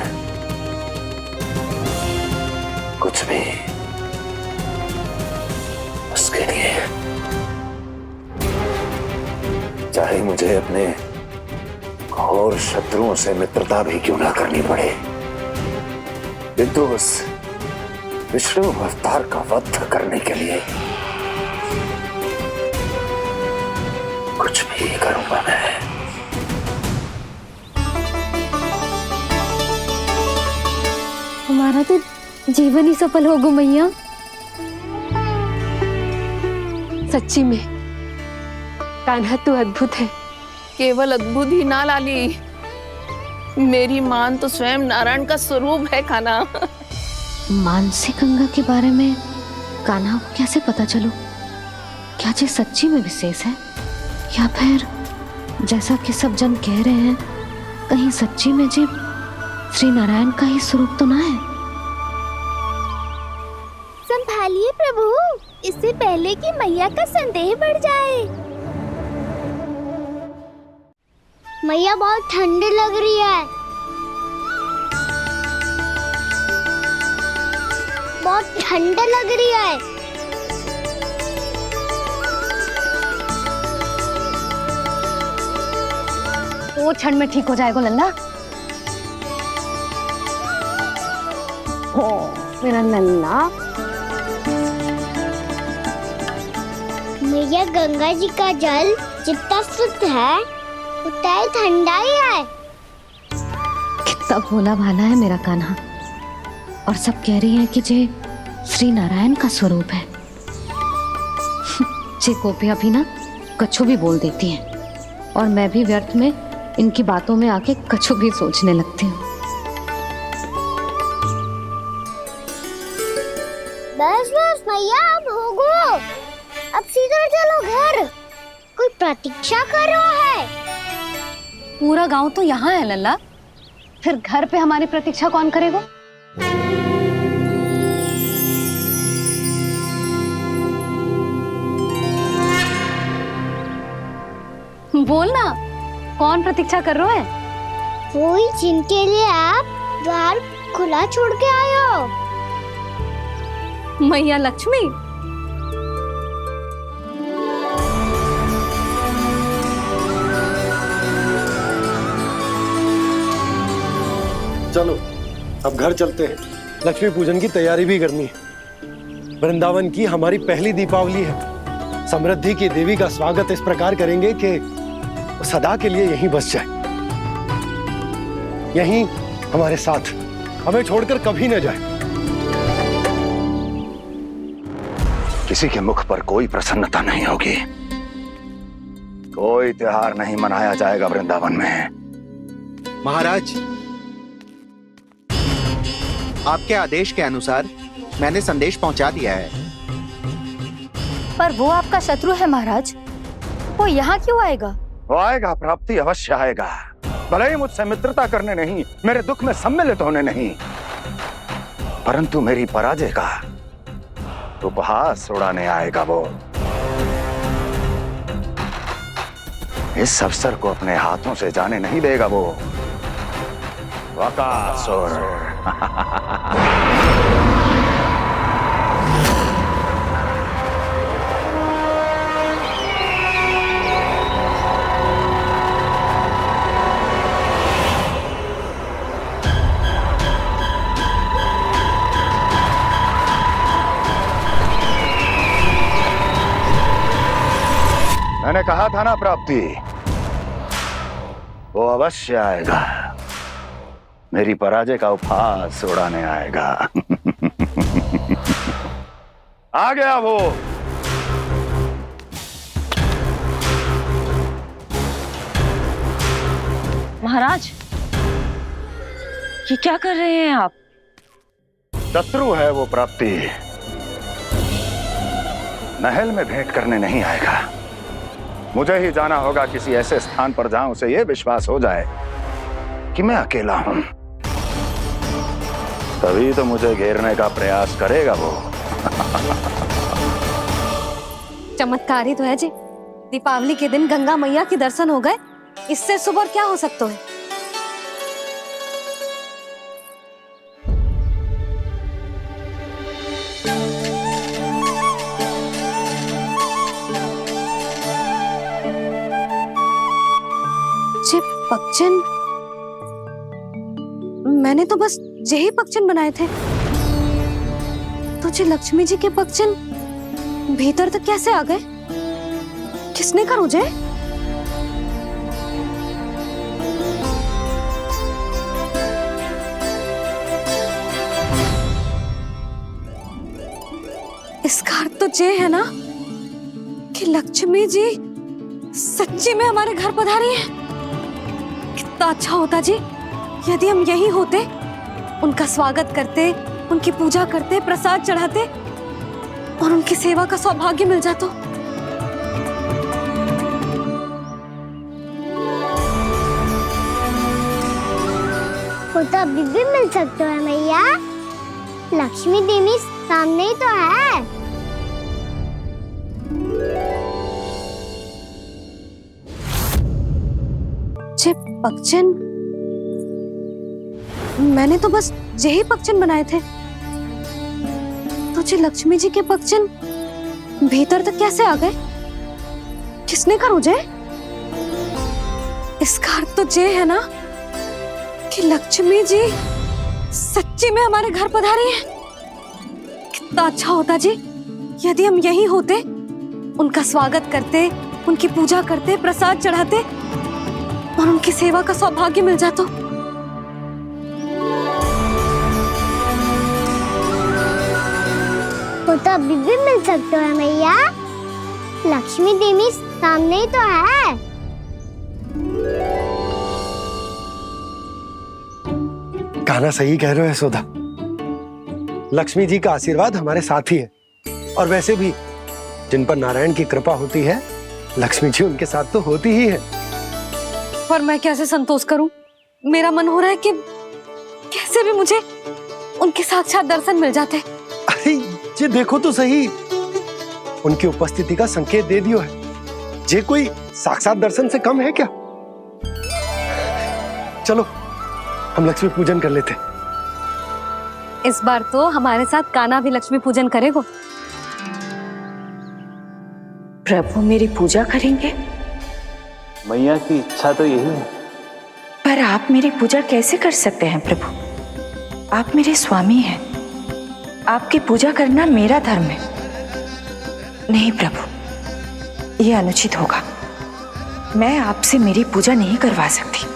कुछ भी। उसके लिए चाहे मुझे अपने घोर शत्रुओं से मित्रता भी क्यों ना करनी पड़े, किंतु उस विष्णु अवतार का वध करने के लिए कुछ भी करूंगा मैं। हमारा तो जीवन ही सफल होगा मैया। सच्ची में कान्हा तू अद्भुत है। केवल अद्भुत ही ना लाली, मेरी मान तो स्वयं नारायण का स्वरूप है कान्हा। मानसी गंगा के बारे में कान्हा को कैसे पता चलो? क्या ये सच्ची में विशेष है या फिर जैसा कि सब जन कह रहे हैं, कहीं सच्ची में जी श्री नारायण का ही स्वरूप तो ना है? संभालिए प्रभु, इससे पहले कि मैया का संदेह बढ़ जाए। मैया बहुत ठंडी लग रही है। बहुत ठंडा लग रही है। वो ठंड में ठीक हो जाएगा लल्ला। हो मेरा लल्ला। मैया गंगा जी का जल जितना शुद्ध है उतना ही ठंडा ही है। कितना भोला भाला है मेरा कान्हा। और सब कह रही हैं कि जे श्री नारायण का स्वरूप है। जे गोपियां भी ना कछु भी बोल देती हैं और मैं भी व्यर्थ में इनकी बातों में आके कछु भी सोचने लगती हूँ। बस बस मैया, अब हो गो। अब सीधा चलो घर। कोई प्रतीक्षा कर रहा है। पूरा गांव तो यहाँ है लल्ला, फिर घर पे हमारी प्रतीक्षा कौन करेगा? बोलना, कौन प्रतीक्षा कर रहे हैं? वही जिनके लिए आप द्वार खुला छोड़ के आए हो। मैया लक्ष्मी। चलो अब घर चलते हैं। लक्ष्मी पूजन की तैयारी भी करनी है। वृंदावन की हमारी पहली दीपावली है। समृद्धि की देवी का स्वागत इस प्रकार करेंगे कि सदा के लिए यहीं बस जाए, यहीं हमारे साथ, हमें छोड़कर कभी न जाए। किसी के मुख पर कोई प्रसन्नता नहीं होगी, कोई त्योहार नहीं मनाया जाएगा वृंदावन में। महाराज, आपके आदेश के अनुसार मैंने संदेश पहुंचा दिया है। पर वो आपका शत्रु है महाराज, वो यहाँ क्यों आएगा? वो आएगा, प्राप्ति अवश्य आएगा। भले ही मुझसे मित्रता करने नहीं, मेरे दुख में सम्मिलित होने नहीं, परंतु मेरी पराजय का उपहास उड़ाने आएगा वो। इस अवसर को अपने हाथों से जाने नहीं देगा वो। बकासुर। मैंने कहा था ना प्राप्ति, वो अवश्य आएगा, मेरी पराजय का उपहास उड़ाने आएगा। आ गया वो। महाराज, ये क्या कर रहे हैं आप? शत्रु है वो प्राप्ति, महल में भेंट करने नहीं आएगा। मुझे ही जाना होगा किसी ऐसे स्थान पर जहां उसे यह विश्वास हो जाए कि मैं अकेला हूं, तभी तो मुझे घेरने का प्रयास करेगा वो। चमत्कार ही तो है जी। दीपावली के दिन गंगा मैया के दर्शन हो गए, इससे शुभ और क्या हो सकता है? पक्षन, मैंने तो बस यही पक्षन बनाए थे। तुझे लक्ष्मी जी के पक्षन भीतर तक कैसे आ गए? किसने कर मुझे? इसका अर्थ तो ये है ना कि लक्ष्मी जी सच्ची में हमारे घर पधारी है। कितना अच्छा होता जी यदि हम यही होते, उनका स्वागत करते, उनकी पूजा करते, प्रसाद चढ़ाते और उनकी सेवा का सौभाग्य मिल जाता। वो तो अभी भी मिल सकता है मैया, लक्ष्मी देवी सामने ही तो है। पक्षन, मैंने तो बस यही पक्षन बनाए थे। मुझे लक्ष्मी जी के भक्तजन भीतर तक कैसे आ गए? किसने कहा मुझे? इसका अर्थ तो ये है ना कि लक्ष्मी जी सच्ची में हमारे घर पधारी हैं। कितना अच्छा होता जी यदि हम यहीं होते, उनका स्वागत करते, उनकी पूजा करते, प्रसाद चढ़ाते और उनकी सेवा का सौभाग्य मिल जाता। वो तो अभी भी मिल सकते हैं मैया, लक्ष्मी देवी सामने ही तो है। कान्हा सही कह रहे हो यशोदा, लक्ष्मी जी का आशीर्वाद हमारे साथ ही है। और वैसे भी जिन पर नारायण की कृपा होती है, लक्ष्मी जी उनके साथ तो होती ही है। पर मैं कैसे संतोष करूं? मेरा मन हो रहा है कि कैसे भी मुझे उनके साक्षात दर्शन मिल जाते। अरे ये देखो तो सही, उनकी उपस्थिति का संकेत दे दियो है। ये कोई साक्षात दर्शन से कम है क्या? चलो हम लक्ष्मी पूजन कर लेते। इस बार तो हमारे साथ कान्हा भी लक्ष्मी पूजन करेगा। प्रभु मेरी पूजा करेंगे? मैया की इच्छा तो यही है। पर आप मेरी पूजा कैसे कर सकते हैं प्रभु? आप मेरे स्वामी हैं, आपकी पूजा करना मेरा धर्म है। नहीं प्रभु, यह अनुचित होगा। मैं आपसे मेरी पूजा नहीं करवा सकती।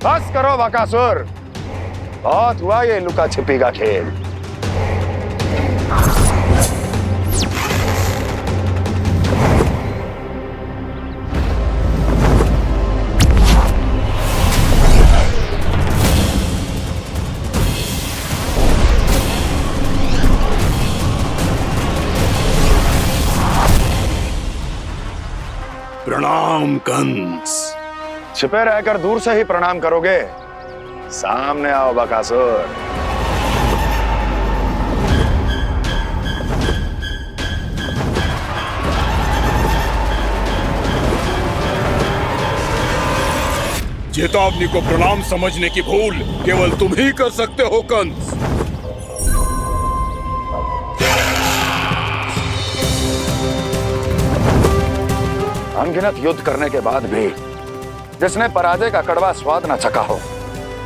बस करो बकासुर, बहुत हुआ ये लुका छिपी का खेल। प्रणाम कंस। छिपे रहकर दूर से ही प्रणाम करोगे? सामने आओ बकासुर। चेतावनी को प्रणाम समझने की भूल केवल तुम ही कर सकते हो कंस। अनगिनत युद्ध करने के बाद भी जिसने पराजय का कड़वा स्वाद न चखा हो,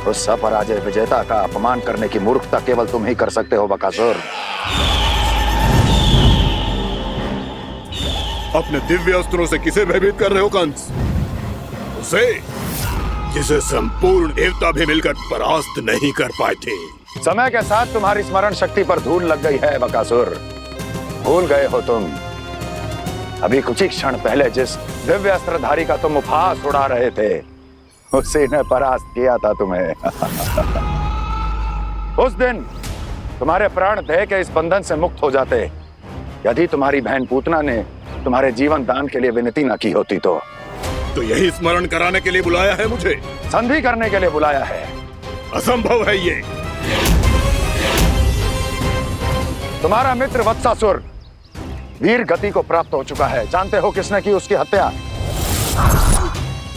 उस अपराजय विजेता का अपमान करने की मूर्खता केवल तुम ही कर सकते हो बकासुर। अपने दिव्य अस्त्रों से किसे भयभीत कर रहे हो कंस? उसे जिसे संपूर्ण देवता भी मिलकर परास्त नहीं कर पाए थे। समय के साथ तुम्हारी स्मरण शक्ति पर धूल लग गई है बकासुर। भूल गए हो तुम अभी कुछ ही क्षण पहले जिस दिव्य अस्त्रधारी का तुम उपहास उड़ा रहे थे, उसी ने परास्त किया था तुम्हें। उस दिन तुम्हारे प्राण देह के इस बंधन से मुक्त हो जाते यदि तुम्हारी बहन पूतना ने तुम्हारे जीवन दान के लिए विनती न की होती तो यही स्मरण कराने के लिए बुलाया है मुझे? संधि करने के लिए बुलाया है। असंभव है ये। तुम्हारा मित्र वत्सासुर वीर गति को प्राप्त हो चुका है। जानते हो किसने की उसकी हत्या?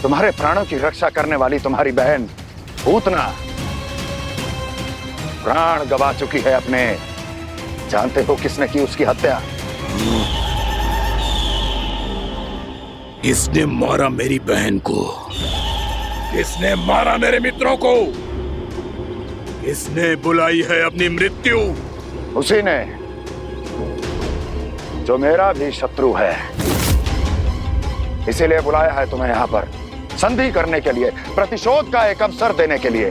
तुम्हारे प्राणों की रक्षा करने वाली तुम्हारी बहन पूतना प्राण गवा चुकी है अपने। जानते हो किसने की उसकी हत्या? किसने मारा मेरी बहन को? किसने मारा मेरे मित्रों को? किसने बुलाई है अपनी मृत्यु? उसी ने जो मेरा भी शत्रु है। इसीलिए बुलाया है तुम्हें यहाँ पर संधि करने के लिए, प्रतिशोध का एक अवसर देने के लिए।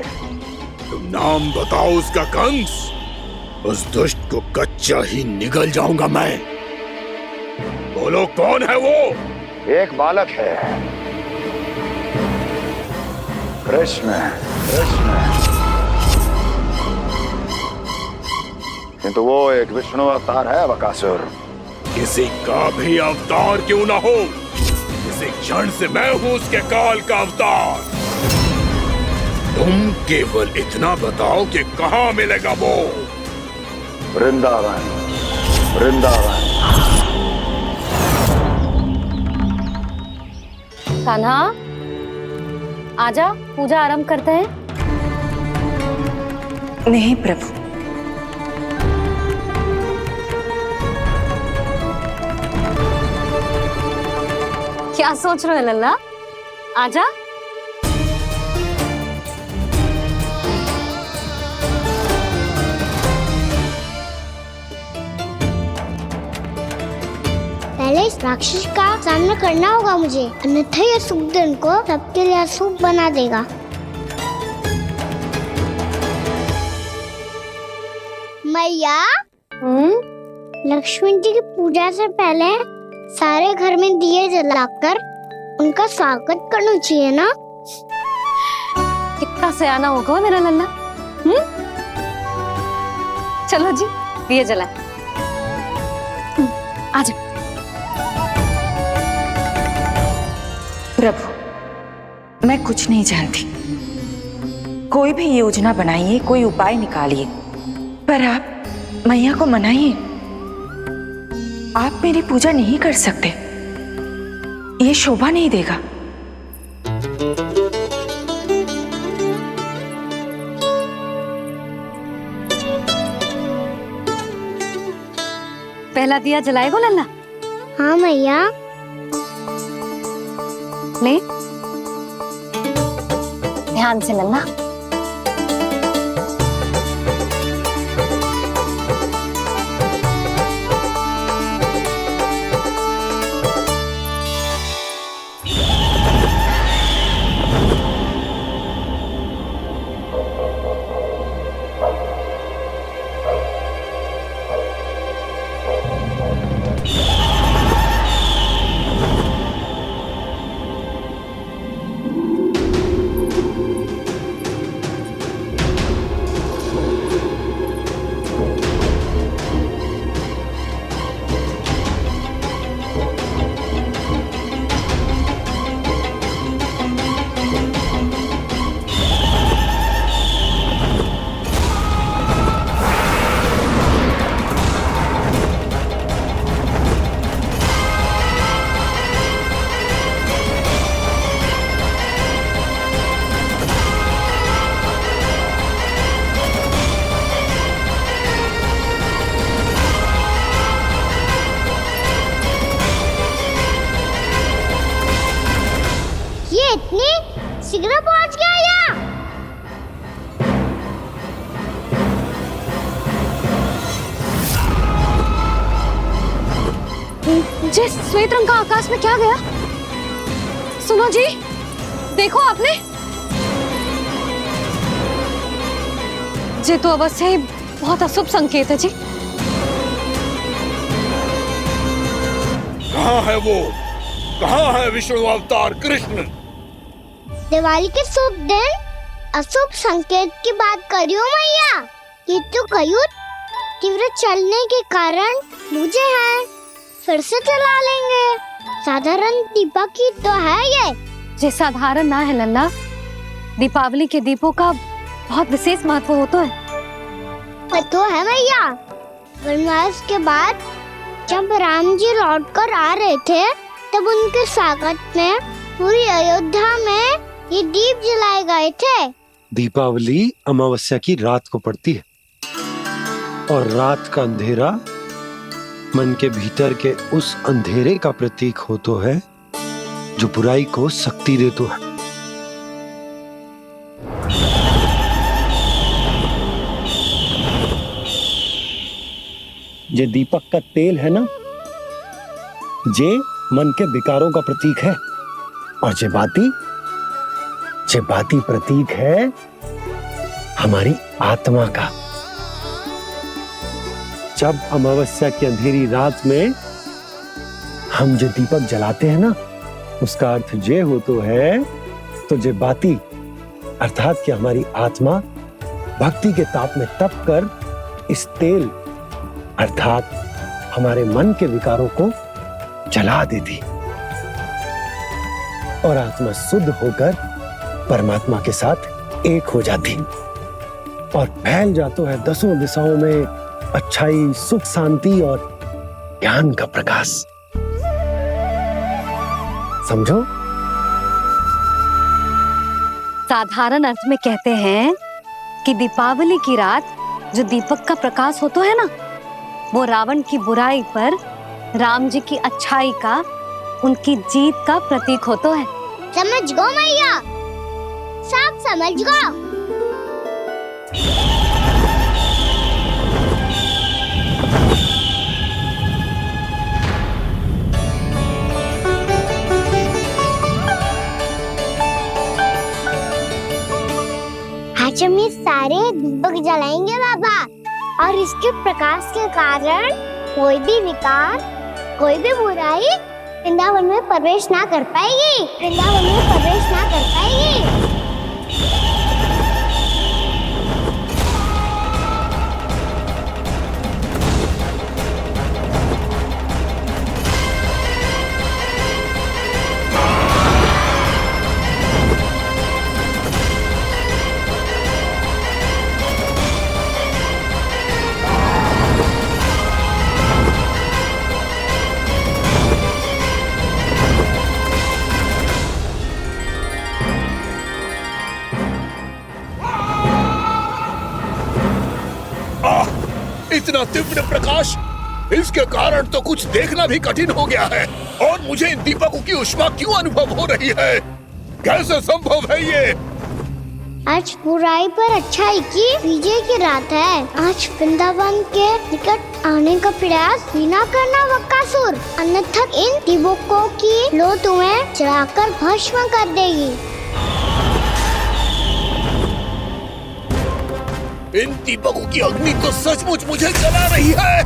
तुम नाम बताओ उसका कंस। उस दुष्ट को कच्चा ही निगल जाऊंगा मैं। बोलो कौन है वो? एक बालक है, कृष्ण। किंतु वो एक विष्णु अवतार है बकासुर। किसी का भी अवतार क्यों ना हो, इसी क्षण से मैं हूं उसके काल का अवतार। तुम केवल इतना बताओ कि कहाँ मिलेगा वो। वृंदावन, वृंदावन। कान्हा, आजा, पूजा आरंभ करते हैं। नहीं प्रभु, क्या सोच रहे हो लल्ला? आजा। पहले इस राक्षस का सामना करना होगा मुझे, अन्यथा ये शुभ दिन को सबके लिए अशुभ बना देगा। मैया, लक्ष्मी जी की पूजा से पहले सारे घर में दिए जलाकर उनका स्वागत करना चाहिए ना? कितना सयाना होगा मेरा लल्ला। चलो जी, दिए जलाए। आजा। प्रभु, मैं कुछ नहीं जानती। कोई भी योजना बनाइए, कोई उपाय निकालिए, पर आप मैया को मनाइए। आप मेरी पूजा नहीं कर सकते, ये शोभा नहीं देगा। पहला दिया जलाएगो लल्ला? हाँ मैया। ले, ध्यान से लल्ला। शीघ्र पहुंच गया यहाँ। जिस श्वेत रंग का आकाश में क्या गया? सुनो जी, देखो आपने, ये तो अवश्य ही बहुत अशुभ संकेत है जी। कहाँ है वो? कहाँ है विष्णु अवतार कृष्ण? दिवाली के शुभ दिन अशुभ संकेत की बात करियो मैया। ये तो कयूत तीव्र चलने के कारण बुझे हैं, फिर से चला लेंगे। साधारण दीपक ही तो है ये साधारण ना है लल्ला, दीपावली के दीपों का बहुत विशेष महत्व होता है। तो है मैया, वनवास के बाद जब राम जी लौट कर आ रहे थे तब उनके स्वागत में पूरी अयोध्या में ये दीप जलाए गए थे। दीपावली अमावस्या की रात को पड़ती है और रात का अंधेरा मन के भीतर के उस अंधेरे का प्रतीक हो तो है जो बुराई को शक्ति दे तो है। ये दीपक का तेल है ना, जे मन के विकारों का प्रतीक है, और जे बाती प्रतीक है हमारी आत्मा का। जब अमावस्या की अंधेरी रात में हम जो दीपक जलाते हैं ना, उसका अर्थ ये हो तो है, तो जे बाती अर्थात कि हमारी आत्मा भक्ति के ताप में तप कर इस तेल अर्थात हमारे मन के विकारों को जला देती और आत्मा शुद्ध होकर परमात्मा के साथ एक हो जाती और फैल जातो है दसों दिशाओं में अच्छाई, सुख, शांति और ज्ञान का प्रकाश। समझो? साधारण अर्थ में कहते हैं कि दीपावली की रात जो दीपक का प्रकाश होता है ना, वो रावण की बुराई पर राम जी की अच्छाई का, उनकी जीत का प्रतीक होता है। समझ गो मैया, सब समझ गो। आज हम ये सारे दीपक जलाएंगे बाबा, और इसके प्रकाश के कारण कोई भी विकार, कोई भी बुराई वृंदावन में प्रवेश ना कर पाएगी, वृंदावन में प्रवेश ना कर पाएगी। इतना तीव्र प्रकाश, इसके कारण तो कुछ देखना भी कठिन हो गया है। और मुझे इन दीपकों की ऊष्मा क्यों अनुभव हो रही है? कैसे संभव है ये? आज बुराई पर अच्छाई की विजय की रात है। आज वृंदावन के निकट आने का प्रयास भी ना करना बक्कासुर, अन्यथा इन दीपकों की लो तुम्हें जलाकर भस्म कर देगी। इन दीपकों की अग्नि तो सचमुच मुझे जला रही है।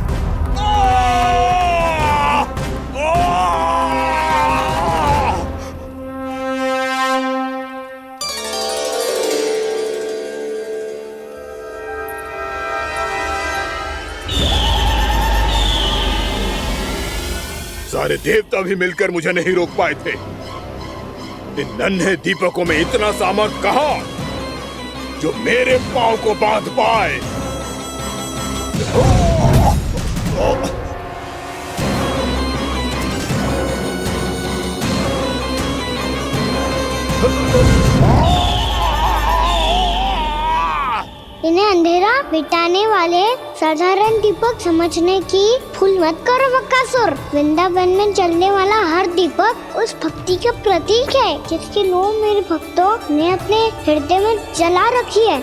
सारे देवता भी मिलकर मुझे नहीं रोक पाए थे। इन नन्हे दीपकों में इतना सामर्थ कहां जो मेरे पांव को बांध पाए। इन्हें अंधेरा मिटाने वाले साधारण दीपक समझने की भूल मत करो बक्कासुर। वृंदावन में जलने वाला हर दीपक उस भक्ति का प्रतीक है जिसकी लो मेरे भक्तों ने अपने हृदय में जला रखी है।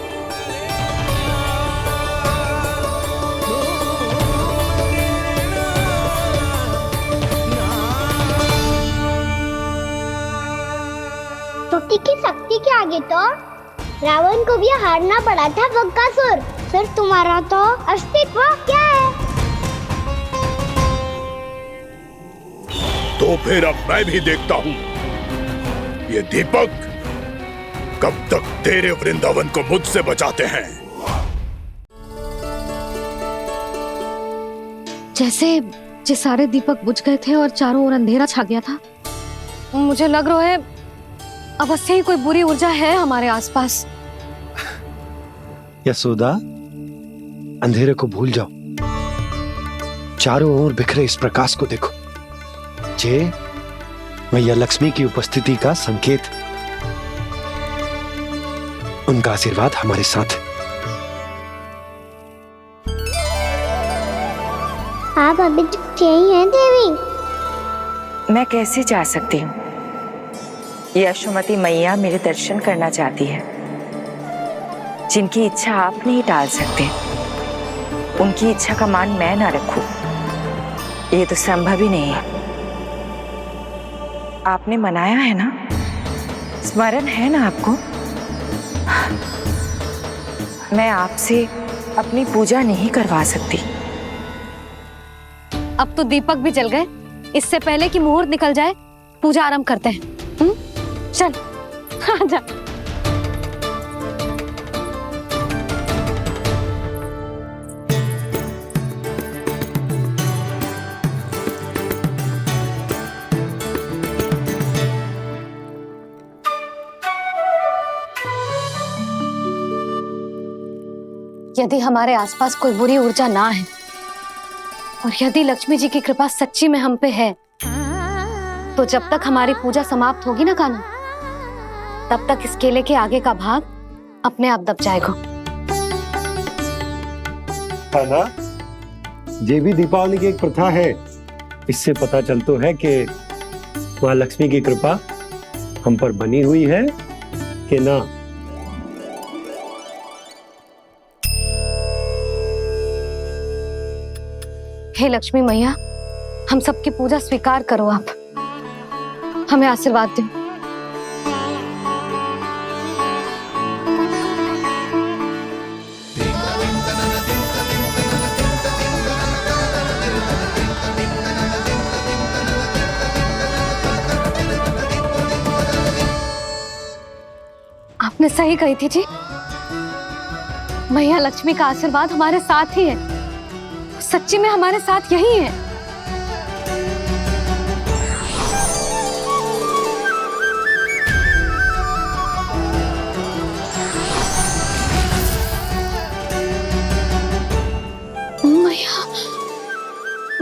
भक्ति की शक्ति के आगे तो रावण को भी हारना पड़ा था बक्कासुर। फिर तुम्हारा तो अस्तित्व क्या है? तो फिर अब मैं भी देखता हूँ ये दीपक कब तक तेरे वृंदावन को मुझसे बचाते हैं। जैसे सारे दीपक बुझ गए थे और चारों ओर अंधेरा छा गया था, मुझे लग रहा है अवश्य ही कोई बुरी ऊर्जा है हमारे आसपास। यशोदा, अंधेरे को भूल जाओ, चारों ओर बिखरे इस प्रकाश को देखो। जे मैया लक्ष्मी की उपस्थिति का संकेत, उनका आशीर्वाद हमारे साथ। आप अभी तक यही हैं देवी? मैं कैसे जा सकती हूँ? यशोमती मैया मेरे दर्शन करना चाहती है, जिनकी इच्छा आप नहीं टाल सकते। उनकी इच्छा का मान मैं ना रखूं, ये तो संभव ही नहीं है। आपने मनाया है ना, स्मरण है ना आपको? मैं आपसे अपनी पूजा नहीं करवा सकती। अब तो दीपक भी जल गए, इससे पहले कि मुहूर्त निकल जाए पूजा आरंभ करते हैं। चल आजा। यदि हमारे आसपास कोई बुरी ऊर्जा ना है और यदि लक्ष्मी जी की कृपा सच्ची में हम पे है, तो जब तक हमारी पूजा समाप्त होगी ना कान्हा, तब तक इस केले के आगे का भाग अपने आप दब जाएगा। कान्हा, ये भी दीपावली की एक प्रथा है। इससे पता चलता है कि माँ लक्ष्मी की कृपा हम पर बनी हुई है कि ना। हे लक्ष्मी मैया, हम सबकी पूजा स्वीकार करो, आप हमें आशीर्वाद दो। आपने सही कही थी जी, मैया लक्ष्मी का आशीर्वाद हमारे साथ ही है, सच्ची में हमारे साथ यही है।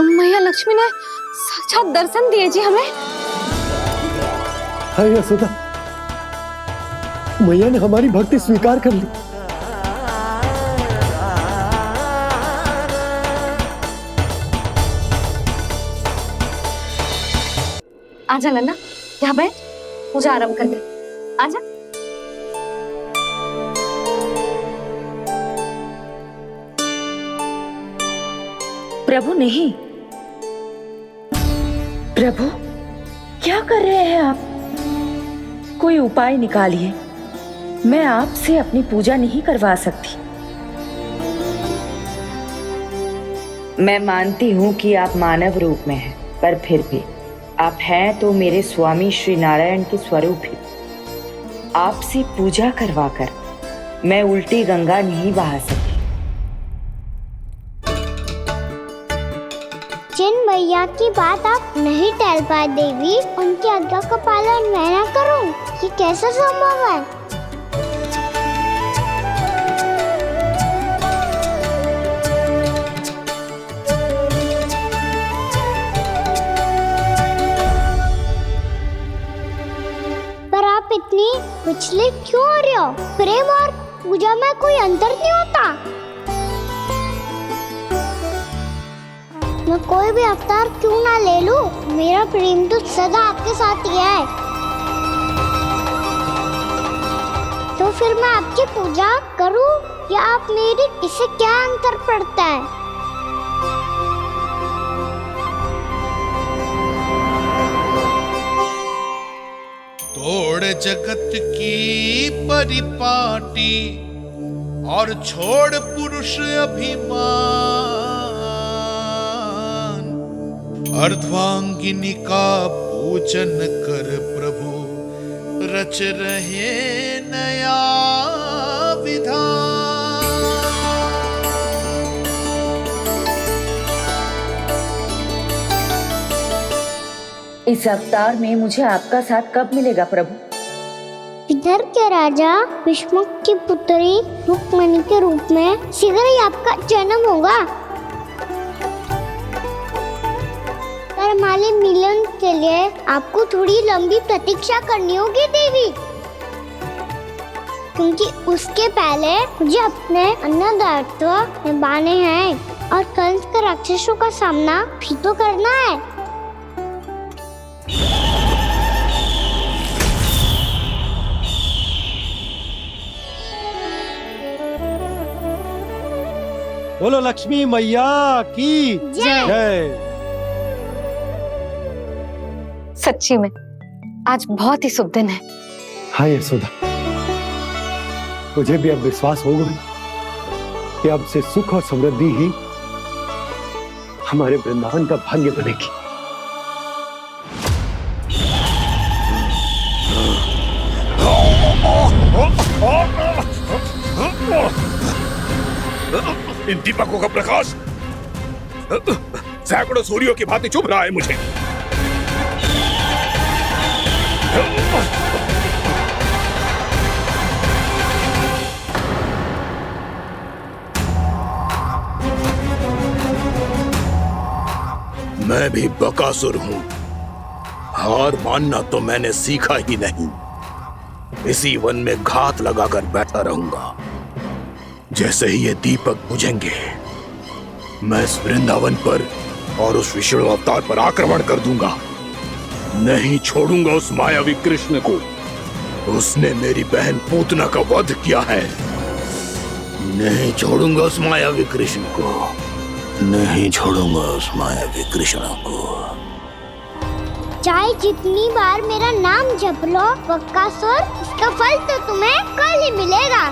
मैया लक्ष्मी ने साक्षात दर्शन दिए जी हमें। हाय यशोदा, मैया ने हमारी भक्ति स्वीकार कर ली। आजा नन्ना, यहाँ बैठ, पूजा आरंभ कर दे। आजा। प्रभु नहीं, प्रभु क्या कर रहे हैं आप? कोई उपाय निकालिए, मैं आपसे अपनी पूजा नहीं करवा सकती। मैं मानती हूँ कि आप मानव रूप में हैं, पर फिर भी आप हैं तो मेरे स्वामी श्री नारायण के स्वरूप ही। आपसे पूजा करवाकर मैं उल्टी गंगा नहीं बहा सकती। जिन मैया की बात आप नहीं टाल पाए देवी, उनकी आज्ञा का पालन मैं ना करूं, ये कैसा संभव है? पर आप इतनी विचलित क्यों हो रहे हो? प्रेम और पूजा में कोई अंतर नहीं होता। मैं कोई भी अवतार क्यों ना ले लूं, मेरा प्रेम तो सदा आपके साथ ही है। तो फिर मैं आपकी पूजा करूं या आप मेरी, इससे क्या अंतर पड़ता है? तोड़ जगत की परिपाटी और छोड़ पुरुष अभिमान, अर्धांगिनी का पूजन कर प्रभु रच रहे नया विधान। इस अवतार में मुझे आपका साथ कब मिलेगा प्रभु? इधर के राजा भीष्मक की पुत्री रुक्मणी के रूप में शीघ्र ही आपका जन्म होगा। पर हमारे मिलन के लिए आपको थोड़ी लंबी प्रतीक्षा करनी होगी देवी, क्योंकि उसके पहले मुझे अपने अन्य दायित्व निभाने हैं और कंस के राक्षसों का सामना भी तो करना है। बोलो लक्ष्मी मैया की जय। सच्ची में आज बहुत ही शुभ दिन है। हाँ यशोदा, मुझे भी अब विश्वास हो गया कि अब से सुख और समृद्धि ही हमारे वृंदावन का भाग्य बनेगी। इन दीपकों का प्रकाश सैकड़ों सूर्यों की भांति चुभ रहा है मुझे। मैं भी बकासुर हूँ। हार मानना तो मैंने सीखा ही नहीं। इसी वन में घात लगाकर बैठा रहूंगा। जैसे ही ये दीपक बुझेंगे, मैं इस वृंदावन पर और उस विष्णु अवतार पर आक्रमण कर दूंगा। नहीं छोड़ूंगा उस मायावी कृष्ण को। उसने मेरी बहन पूतना का वध किया है। नहीं छोड़ूंगा उस मायावी कृष्ण को। नहीं छोड़ूंगा उस मायावी कृष्ण को। चाहे जितनी बार मेरा नाम जप लो बकासुर, इसका फल तो तुम्हें कल ही मिलेगा।